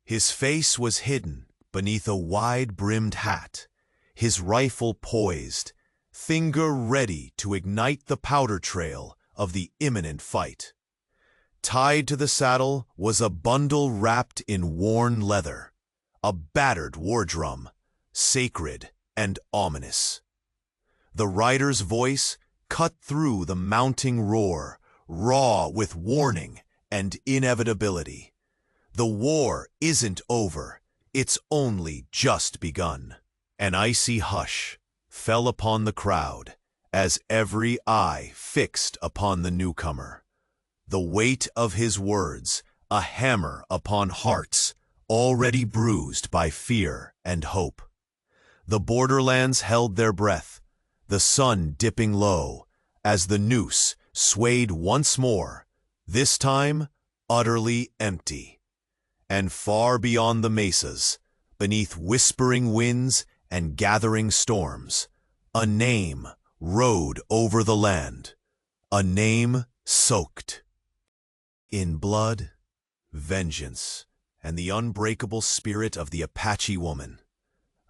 His face was hidden beneath a wide-brimmed hat, his rifle poised, finger ready to ignite the powder trail of the imminent fight. Tied to the saddle was a bundle wrapped in worn leather, a battered war drum, sacred and ominous. The rider's voice cut through the mounting roar, raw with warning and inevitability. The war isn't over, it's only just begun. An icy hush fell upon the crowd as every eye fixed upon the newcomer. The weight of his words, a hammer upon hearts already bruised by fear and hope. The borderlands held their breath, the sun dipping low, as the noose swayed once more, this time utterly empty. And far beyond the mesas, beneath whispering winds and gathering storms, a name rode over the land, a name soaked in blood, vengeance, and the unbreakable spirit of the Apache woman,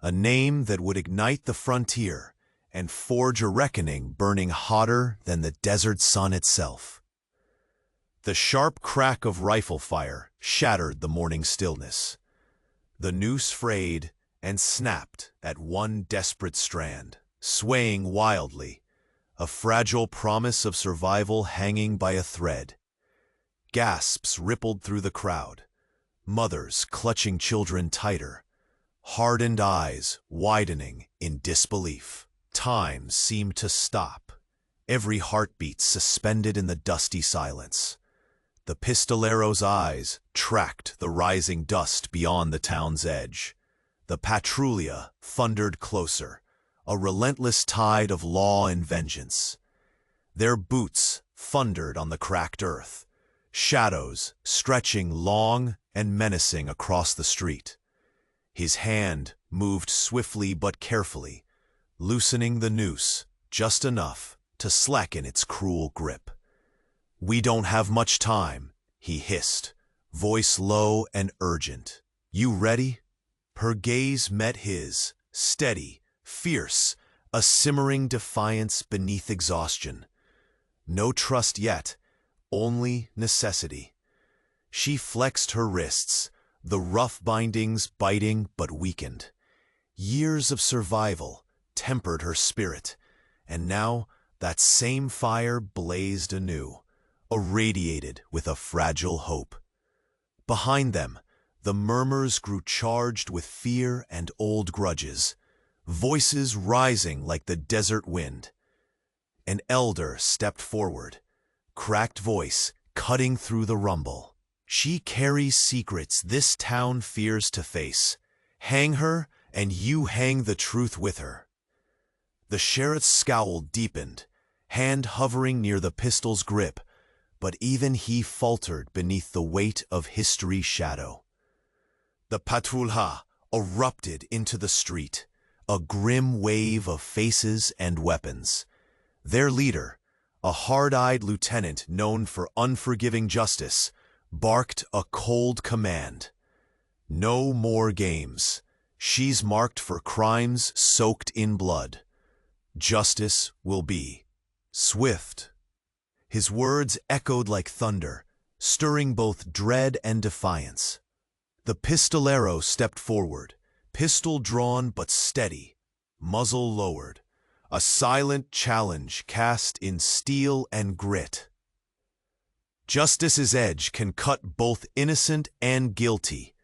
a name that would ignite the frontier and forge a reckoning burning hotter than the desert sun itself. The sharp crack of rifle fire shattered the morning stillness. The noose frayed and snapped at one desperate strand, swaying wildly, a fragile promise of survival hanging by a thread. Gasps rippled through the crowd, mothers clutching children tighter, hardened eyes widening in disbelief. Time seemed to stop, every heartbeat suspended in the dusty silence. The pistolero's eyes tracked the rising dust beyond the town's edge. The patrulla thundered closer, a relentless tide of law and vengeance. Their boots thundered on the cracked earth, shadows stretching long and menacing across the street. His hand moved swiftly but carefully, loosening the noose just enough to slacken its cruel grip. "We don't have much time," he hissed, voice low and urgent. "You ready?" Her gaze met his, steady, fierce, a simmering defiance beneath exhaustion. No trust yet, only necessity. She flexed her wrists, the rough bindings biting but weakened. Years of survival tempered her spirit, and now that same fire blazed anew, irradiated with a fragile hope. Behind them, the murmurs grew charged with fear and old grudges, voices rising like the desert wind. An elder stepped forward, cracked voice cutting through the rumble. "She carries secrets this town fears to face. Hang her, and you hang the truth with her." The sheriff's scowl deepened, hand hovering near the pistol's grip, but even he faltered beneath the weight of history's shadow. The patrulla erupted into the street, a grim wave of faces and weapons. Their leader, a hard-eyed lieutenant known for unforgiving justice, barked a cold command. "No more games. She's marked for crimes soaked in blood. Justice will be swift." His words echoed like thunder, stirring both dread and defiance. The pistolero stepped forward, pistol drawn but steady, muzzle lowered, a silent challenge cast in steel and grit. Justice's edge can cut both innocent and guilty.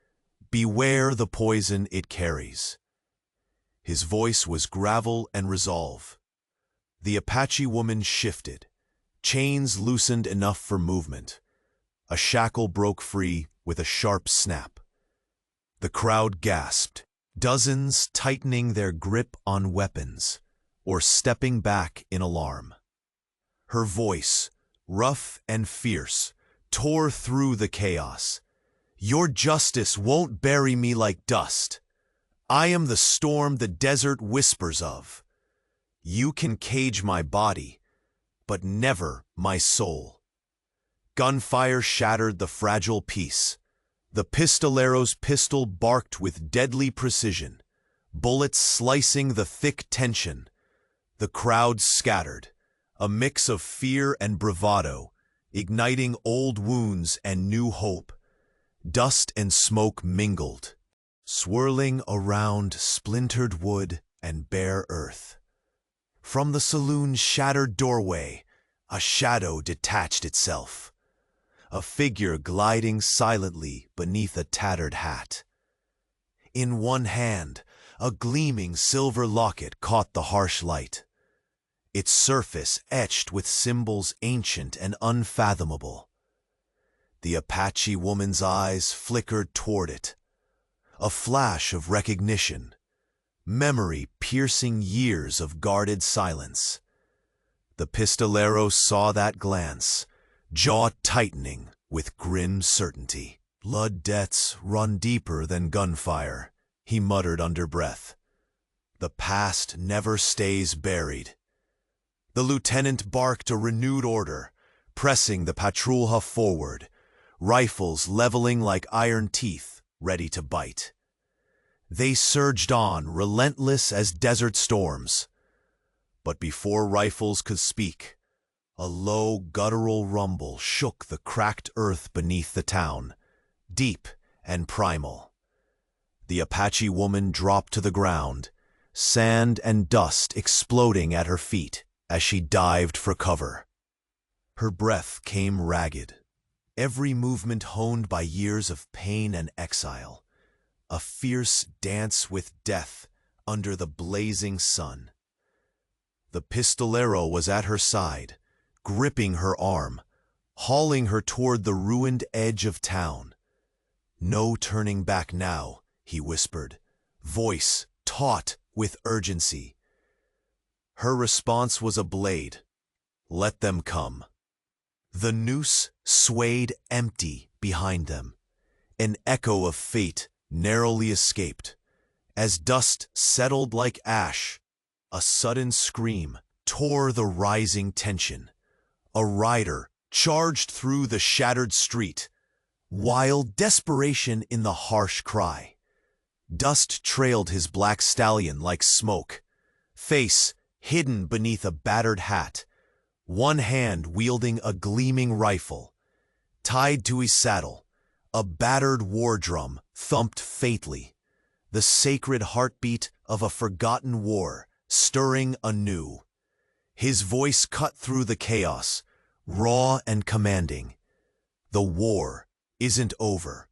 Beware the poison it carries. His voice was gravel and resolve. The Apache woman shifted, chains loosened enough for movement. A shackle broke free with a sharp snap. The crowd gasped, dozens tightening their grip on weapons, or stepping back in alarm. Her voice, rough and fierce, tore through the chaos. "Your justice won't bury me like dust. I am the storm the desert whispers of. You can cage my body, but never my soul." Gunfire shattered the fragile peace. The pistolero's pistol barked with deadly precision, bullets slicing the thick tension. The crowd scattered, a mix of fear and bravado, igniting old wounds and new hope. Dust and smoke mingled, swirling around splintered wood and bare earth. From the saloon's shattered doorway, a shadow detached itself, a figure gliding silently beneath a tattered hat. In one hand, a gleaming silver locket caught the harsh light, its surface etched with symbols ancient and unfathomable. The Apache woman's eyes flickered toward it, a flash of recognition, memory piercing years of guarded silence. The pistolero saw that glance, jaw tightening with grim certainty. Blood debts run deeper than gunfire, he muttered under breath. The past never stays buried. The lieutenant barked a renewed order, pressing the patrulha forward, rifles leveling like iron teeth, ready to bite. They surged on, relentless as desert storms. But before rifles could speak, a low, guttural rumble shook the cracked earth beneath the town, deep and primal. The Apache woman dropped to the ground, sand and dust exploding at her feet as she dived for cover. Her breath came ragged, every movement honed by years of pain and exile, a fierce dance with death under the blazing sun. The pistolero was at her side, gripping her arm, hauling her toward the ruined edge of town. "No turning back now," he whispered, voice taut with urgency. Her response was a blade. "Let them come." The noose swayed empty behind them, an echo of fate narrowly escaped. As dust settled like ash, a sudden scream tore the rising tension. A rider charged through the shattered street, wild desperation in the harsh cry. Dust trailed his black stallion like smoke, face hidden beneath a battered hat, one hand wielding a gleaming rifle. Tied to his saddle, a battered war drum thumped faintly, the sacred heartbeat of a forgotten war stirring anew. His voice cut through the chaos, raw and commanding. "The war isn't over.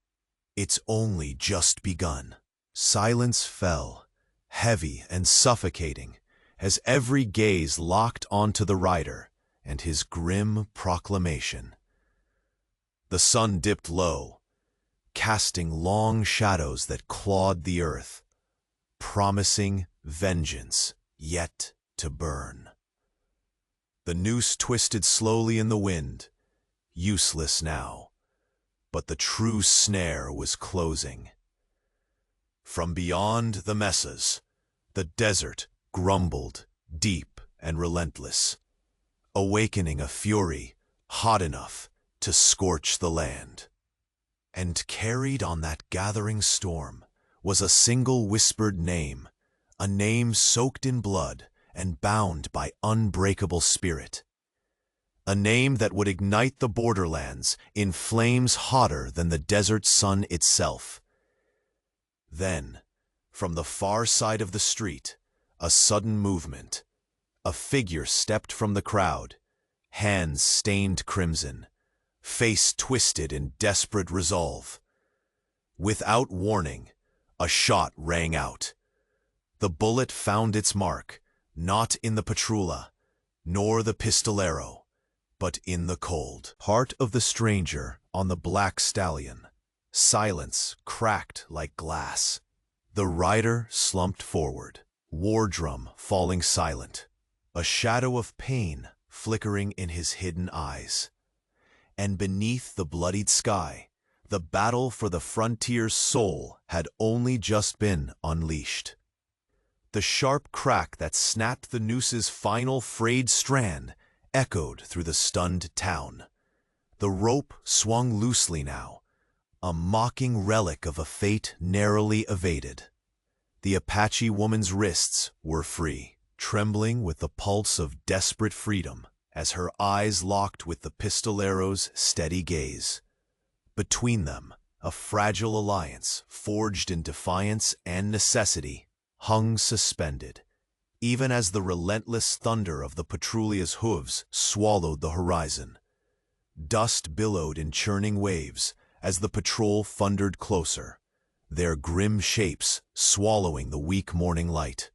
It's only just begun." Silence fell, heavy and suffocating, as every gaze locked onto the rider and his grim proclamation. The sun dipped low, casting long shadows that clawed the earth, promising vengeance yet to burn. The noose twisted slowly in the wind, useless now, but the true snare was closing. From beyond the mesas, the desert grumbled, deep and relentless, awakening a fury hot enough to scorch the land. And carried on that gathering storm was a single whispered name, a name soaked in blood and bound by unbreakable spirit. A name that would ignite the borderlands in flames hotter than the desert sun itself. Then, from the far side of the street, a sudden movement. A figure stepped from the crowd, hands stained crimson, face twisted in desperate resolve. Without warning, a shot rang out. The bullet found its mark, not in the patrulla, nor the pistolero, but in the cold heart of the stranger on the black stallion. Silence cracked like glass. The rider slumped forward, war drum falling silent, a shadow of pain flickering in his hidden eyes. And beneath the bloodied sky, the battle for the frontier's soul had only just been unleashed. The sharp crack that snapped the noose's final frayed strand echoed through the stunned town. The rope swung loosely now, a mocking relic of a fate narrowly evaded. The Apache woman's wrists were free, trembling with the pulse of desperate freedom as her eyes locked with the pistolero's steady gaze. Between them, a fragile alliance, forged in defiance and necessity, hung suspended, even as the relentless thunder of the Patruglia's hooves swallowed the horizon. Dust billowed in churning waves as the patrol thundered closer, their grim shapes swallowing the weak morning light.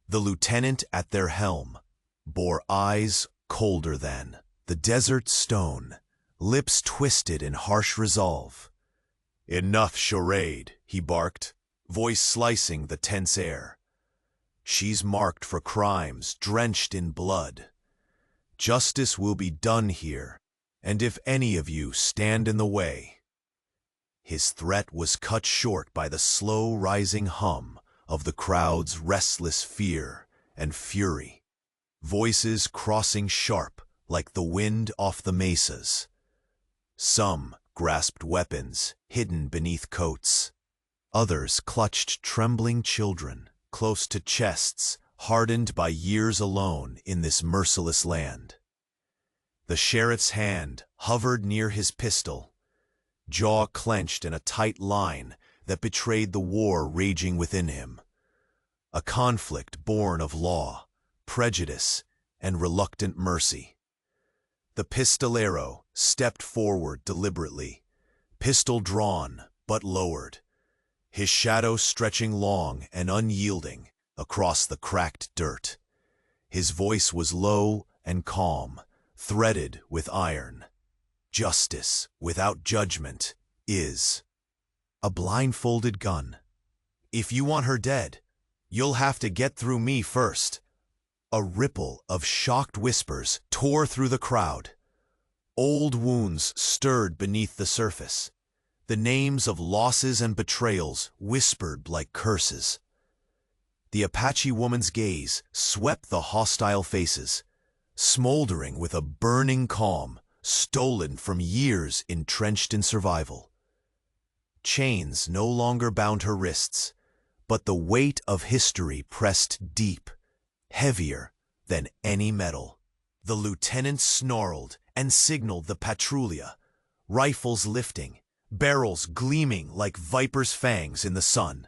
The lieutenant at their helm bore eyes colder than the desert stone, lips twisted in harsh resolve. "Enough charade," he barked, voice slicing the tense air. "She's marked for crimes drenched in blood. Justice will be done here, and if any of you stand in the way—" His threat was cut short by the slow-rising hum of the crowd's restless fear and fury, voices crossing sharp like the wind off the mesas. Some grasped weapons hidden beneath coats. Others clutched trembling children close to chests hardened by years alone in this merciless land. The sheriff's hand hovered near his pistol, jaw clenched in a tight line that betrayed the war raging within him. A conflict born of law, prejudice, and reluctant mercy. The pistolero stepped forward deliberately, pistol drawn but lowered, his shadow stretching long and unyielding across the cracked dirt. His voice was low and calm, threaded with iron. "Justice without judgment is a blindfolded gun. If you want her dead, you'll have to get through me first." A ripple of shocked whispers tore through the crowd. Old wounds stirred beneath the surface. The names of losses and betrayals whispered like curses. The Apache woman's gaze swept the hostile faces, smoldering with a burning calm stolen from years entrenched in survival. Chains no longer bound her wrists, but the weight of history pressed deep, heavier than any metal. The lieutenant snarled and signaled the Patruglia, rifles lifting, barrels gleaming like vipers' fangs in the sun.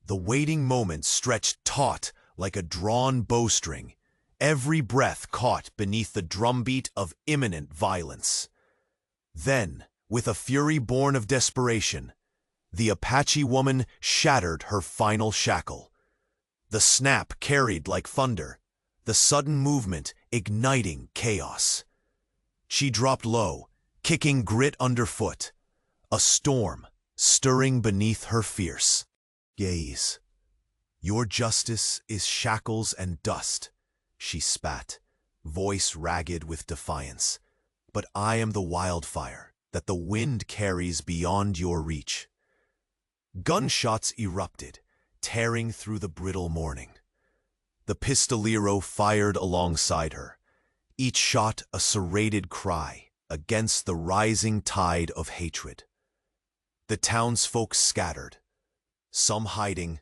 The waiting moment stretched taut like a drawn bowstring, every breath caught beneath the drumbeat of imminent violence. Then, with a fury born of desperation, the Apache woman shattered her final shackle. The snap carried like thunder, the sudden movement igniting chaos. She dropped low, kicking grit underfoot, a storm stirring beneath her fierce gaze. "Your justice is shackles and dust," she spat, voice ragged with defiance. "But I am the wildfire that the wind carries beyond your reach." Gunshots erupted, tearing through the brittle morning. The pistolero fired alongside her, each shot a serrated cry against the rising tide of hatred. The townsfolk scattered, some hiding,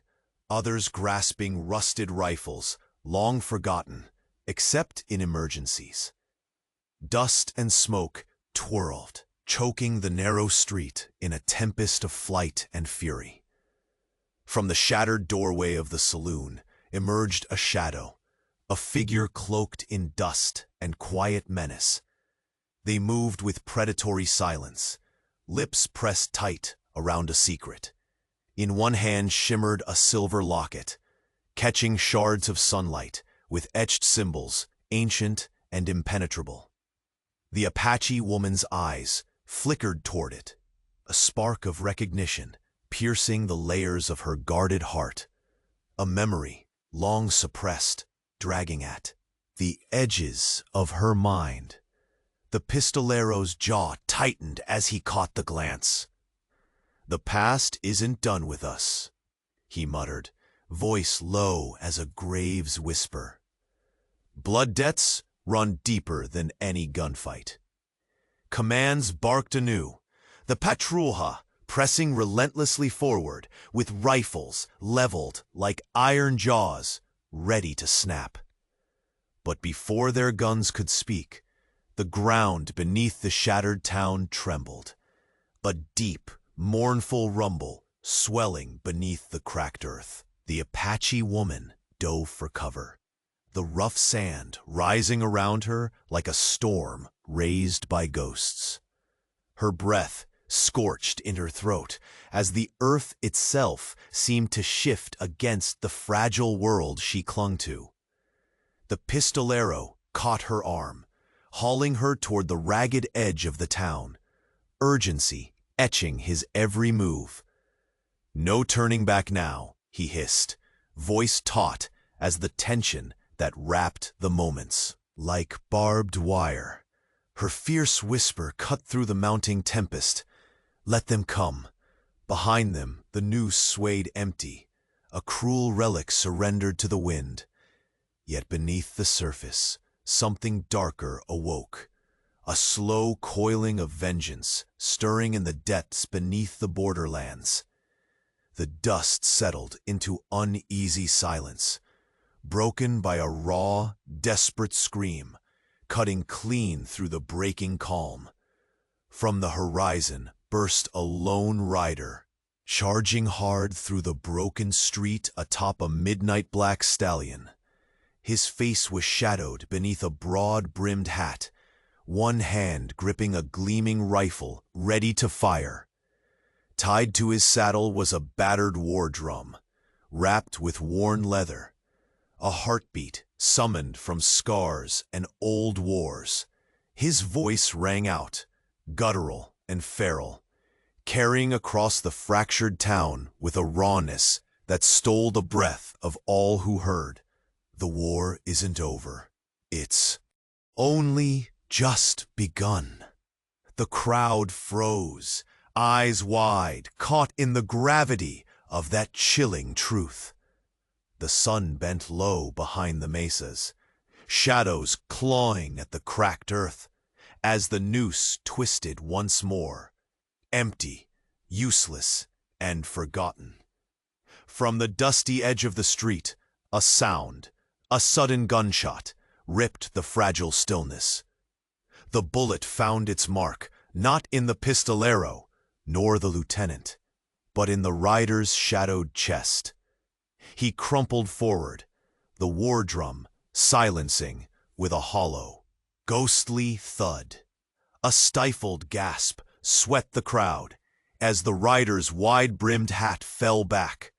others grasping rusted rifles, long forgotten, except in emergencies. Dust and smoke twirled, choking the narrow street in a tempest of flight and fury. From the shattered doorway of the saloon emerged a shadow, a figure cloaked in dust and quiet menace. They moved with predatory silence, lips pressed tight around a secret. In one hand shimmered a silver locket, catching shards of sunlight with etched symbols, ancient and impenetrable. The Apache woman's eyes flickered toward it, a spark of recognition piercing the layers of her guarded heart, a memory long suppressed, dragging at the edges of her mind. The pistolero's jaw tightened as he caught the glance. "The past isn't done with us," he muttered, voice low as a grave's whisper. "Blood debts run deeper than any gunfight. commands barked anew. The patrulha, pressing relentlessly forward, with rifles leveled like iron jaws, ready to snap. But before their guns could speak, the ground beneath the shattered town trembled. A deep, mournful rumble swelling beneath the cracked earth. The Apache woman dove for cover, the rough sand rising around her like a storm raised by ghosts. Her breath scorched in her throat as the earth itself seemed to shift against the fragile world she clung to. The pistolero caught her arm, hauling her toward the ragged edge of the town, urgency etching his every move. "No turning back now," he hissed, voice taut as the tension that wrapped the moments. Like barbed wire, her fierce whisper cut through the mounting tempest. Let them come. Behind them, the noose swayed empty, a cruel relic surrendered to the wind. Yet beneath the surface, something darker awoke, a slow coiling of vengeance stirring in the depths beneath the borderlands. The dust settled into uneasy silence, broken by a raw, desperate scream, cutting clean through the breaking calm. From the horizon burst a lone rider, charging hard through the broken street atop a midnight black stallion. His face was shadowed beneath a broad-brimmed hat, one hand gripping a gleaming rifle ready to fire. Tied to his saddle was a battered war drum, wrapped with worn leather, a heartbeat summoned from scars and old wars. His voice rang out, guttural and feral, carrying across the fractured town with a rawness that stole the breath of all who heard. The war isn't over. It's only just begun. The crowd froze, eyes wide, caught in the gravity of that chilling truth. The sun bent low behind the mesas, shadows clawing at the cracked earth, as the noose twisted once more, empty, useless, and forgotten. From the dusty edge of the street, a sound, a sudden gunshot, ripped the fragile stillness. The bullet found its mark, not in the pistolero, nor the lieutenant, but in the rider's shadowed chest. He crumpled forward, the war drum silencing with a hollow, ghostly thud. A stifled gasp swept the crowd as the rider's wide-brimmed hat fell back,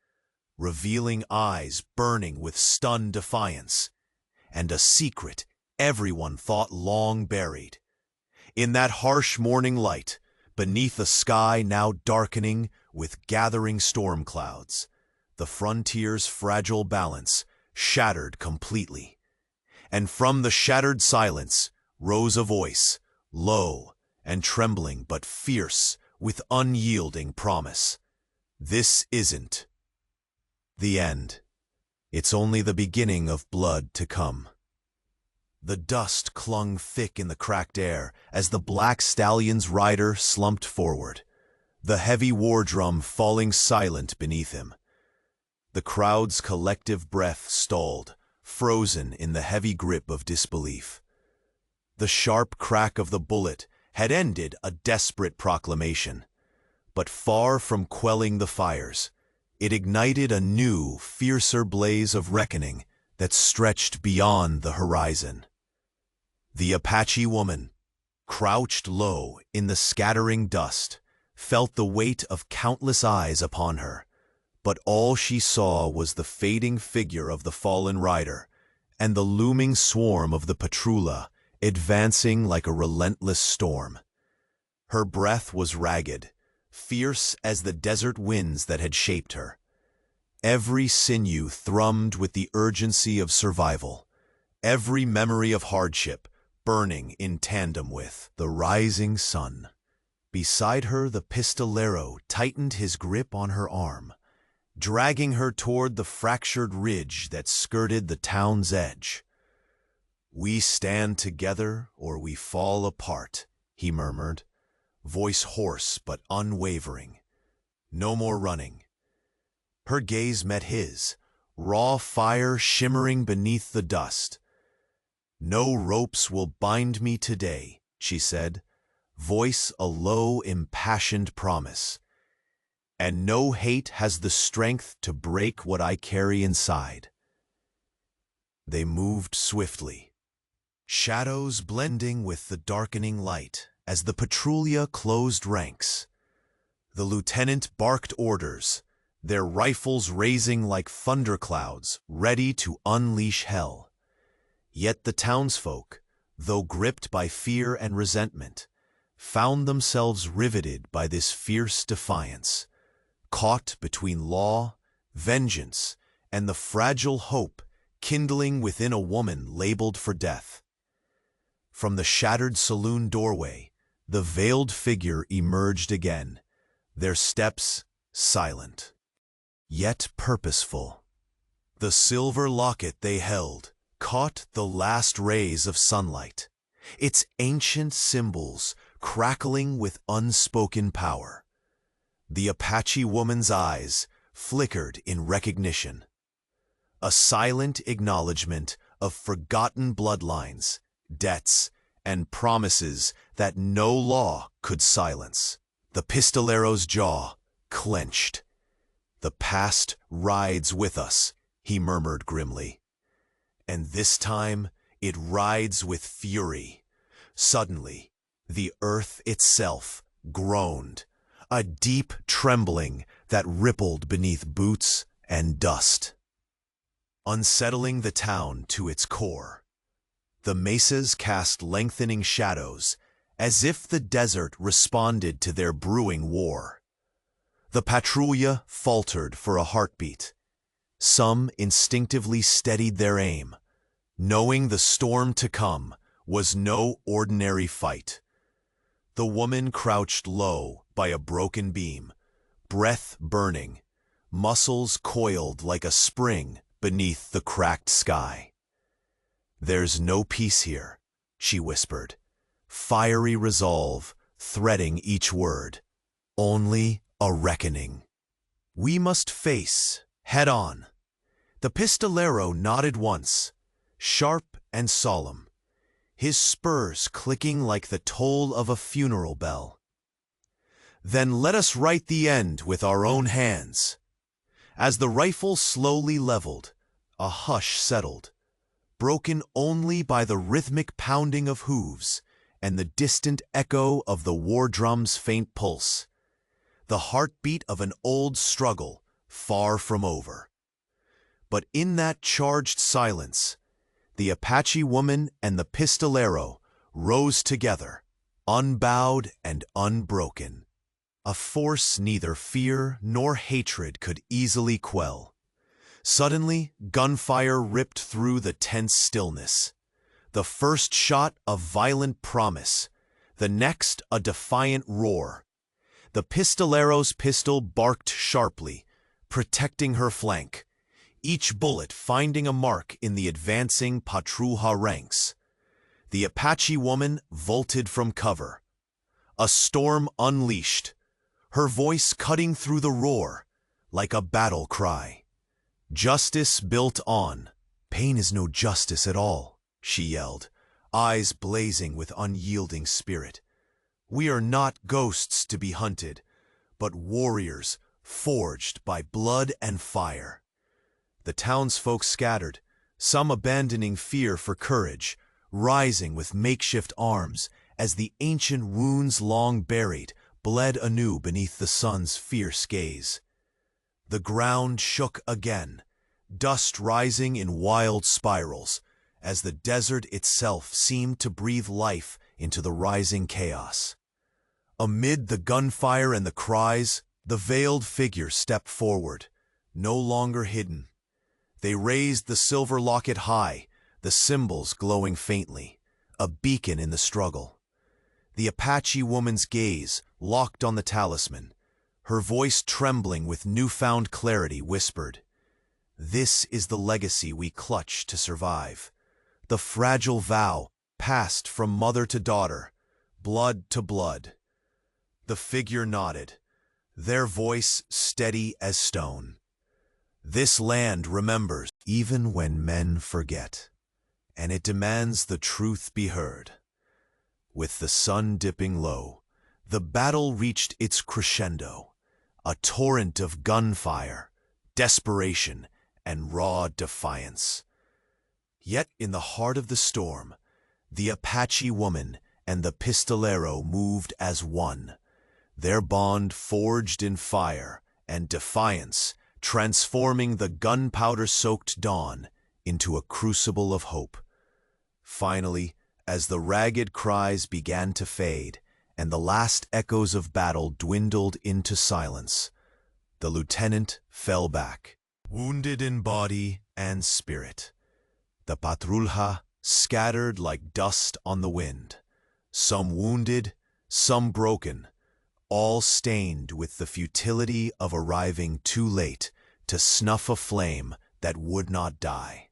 revealing eyes burning with stunned defiance, and a secret everyone thought long buried. In that harsh morning light, beneath a sky now darkening with gathering storm clouds, the frontier's fragile balance shattered completely. And from the shattered silence rose a voice, low and trembling but fierce with unyielding promise. This isn't the end. It's only the beginning of blood to come. The dust clung thick in the cracked air as the black stallion's rider slumped forward, the heavy war drum falling silent beneath him. The crowd's collective breath stalled, frozen in the heavy grip of disbelief. The sharp crack of the bullet had ended a desperate proclamation, but far from quelling the fires, it ignited a new, fiercer blaze of reckoning that stretched beyond the horizon. The Apache woman, crouched low in the scattering dust, felt the weight of countless eyes upon her, but all she saw was the fading figure of the fallen rider and the looming swarm of the patrulha advancing like a relentless storm. Her breath was ragged, fierce as the desert winds that had shaped her. Every sinew thrummed with the urgency of survival, every memory of hardship burning in tandem with the rising sun. Beside her, the pistolero tightened his grip on her arm, dragging her toward the fractured ridge that skirted the town's edge. "We stand together or we fall apart," he murmured, voice hoarse but unwavering. No more running. Her gaze met his, raw fire shimmering beneath the dust. No ropes will bind me today, she said, voice a low, impassioned promise. And no hate has the strength to break what I carry inside. They moved swiftly, shadows blending with the darkening light as the patrouilla closed ranks. The lieutenant barked orders, their rifles raising like thunderclouds, ready to unleash hell. Yet the townsfolk, though gripped by fear and resentment, found themselves riveted by this fierce defiance, caught between law, vengeance, and the fragile hope kindling within a woman labeled for death. From the shattered saloon doorway, the veiled figure emerged again, their steps silent, yet purposeful. The silver locket they held caught the last rays of sunlight, its ancient symbols crackling with unspoken power. The Apache woman's eyes flickered in recognition, a silent acknowledgement of forgotten bloodlines, debts, and promises that no law could silence. The pistolero's jaw clenched. The past rides with us, he murmured grimly. And this time it rides with fury. Suddenly, the earth itself groaned, a deep trembling that rippled beneath boots and dust, unsettling the town to its core. The mesas cast lengthening shadows, as if the desert responded to their brewing war. The patrouilla faltered for a heartbeat. Some instinctively steadied their aim, knowing the storm to come was no ordinary fight. The woman crouched low by a broken beam, breath burning, muscles coiled like a spring beneath the cracked sky. "There's no peace here," she whispered, fiery resolve threading each word. "Only a reckoning. We must face, head on." The pistolero nodded once, sharp and solemn, his spurs clicking like the toll of a funeral bell. "Then let us write the end with our own hands." As the rifle slowly leveled, a hush settled, broken only by the rhythmic pounding of hooves and the distant echo of the war drum's faint pulse, the heartbeat of an old struggle far from over. But in that charged silence, the Apache woman and the pistolero rose together, unbowed and unbroken, a force neither fear nor hatred could easily quell. Suddenly, gunfire ripped through the tense stillness. The first shot a violent promise, the next a defiant roar. The pistolero's pistol barked sharply, protecting her flank, each bullet finding a mark in the advancing patrouilla ranks. The Apache woman vaulted from cover. A storm unleashed, her voice cutting through the roar like a battle cry. Justice built on. "Pain is no justice at all," she yelled, eyes blazing with unyielding spirit. "We are not ghosts to be hunted, but warriors forged by blood and fire." The townsfolk scattered, some abandoning fear for courage, rising with makeshift arms as the ancient wounds long buried bled anew beneath the sun's fierce gaze. The ground shook again, dust rising in wild spirals, as the desert itself seemed to breathe life into the rising chaos. Amid the gunfire and the cries, the veiled figure stepped forward, no longer hidden. They raised the silver locket high, the symbols glowing faintly, a beacon in the struggle. The Apache woman's gaze locked on the talisman, her voice trembling with newfound clarity, whispered, "This is the legacy we clutch to survive, the fragile vow passed from mother to daughter, blood to blood. The figure nodded, their voice steady as stone. This land remembers even when men forget, and it demands the truth be heard. With the sun dipping low, the battle reached its crescendo, a torrent of gunfire, desperation, and raw defiance. Yet in the heart of the storm, the Apache woman and the pistolero moved as one, their bond forged in fire and defiance, transforming the gunpowder-soaked dawn into a crucible of hope. Finally, as the ragged cries began to fade and the last echoes of battle dwindled into silence, the lieutenant fell back, wounded in body and spirit. The patrulha scattered like dust on the wind, some wounded, some broken, all stained with the futility of arriving too late to snuff a flame that would not die.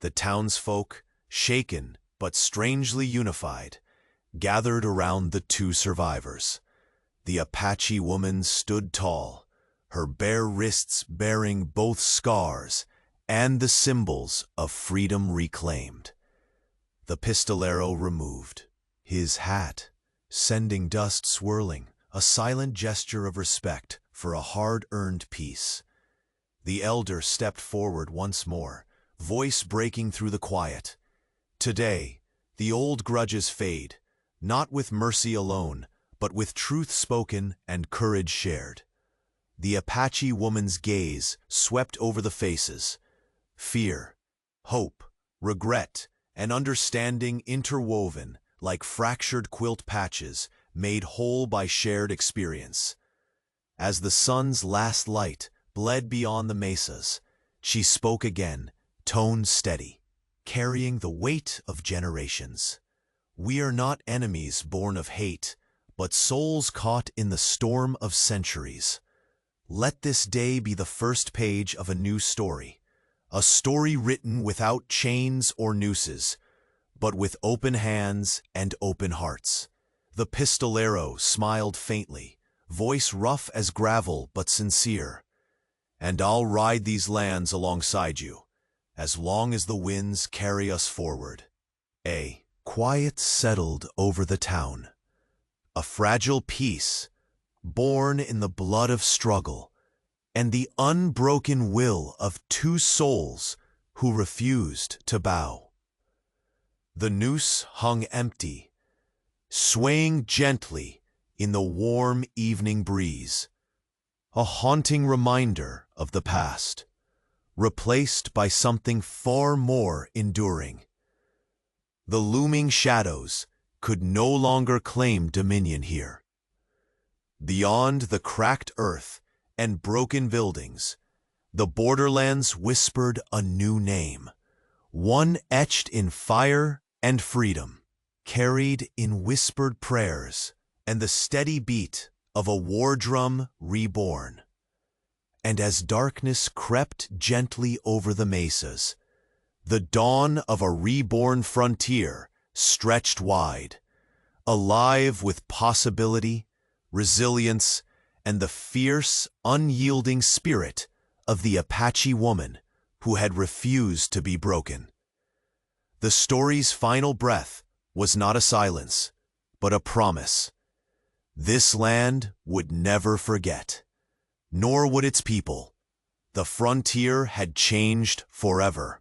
The townsfolk, shaken but strangely unified, gathered around the two survivors. The Apache woman stood tall, her bare wrists bearing both scars and the symbols of freedom reclaimed. The pistolero removed his hat, sending dust swirling, a silent gesture of respect for a hard-earned peace. The elder stepped forward once more, voice breaking through the quiet. Today, the old grudges fade, not with mercy alone, but with truth spoken and courage shared. The Apache woman's gaze swept over the faces. Fear, hope, regret, and understanding interwoven like fractured quilt patches made whole by shared experience. As the sun's last light bled beyond the mesas, she spoke again, tone steady, carrying the weight of generations. We are not enemies born of hate, but souls caught in the storm of centuries. Let this day be the first page of a new story, a story written without chains or nooses, but with open hands and open hearts. The pistolero smiled faintly, voice rough as gravel but sincere. And I'll ride these lands alongside you, as long as the winds carry us forward. A quiet settled over the town, a fragile peace, born in the blood of struggle, and the unbroken will of two souls who refused to bow. The noose hung empty, swaying gently in the warm evening breeze, a haunting reminder of the past, replaced by something far more enduring. The looming shadows could no longer claim dominion here. Beyond the cracked earth and broken buildings, the borderlands whispered a new name, one etched in fire and freedom, carried in whispered prayers and the steady beat of a war drum reborn. And as darkness crept gently over the mesas, the dawn of a reborn frontier stretched wide, alive with possibility, resilience, and the fierce, unyielding spirit of the Apache woman who had refused to be broken. The story's final breath was not a silence, but a promise. This land would never forget, nor would its people. The frontier had changed forever.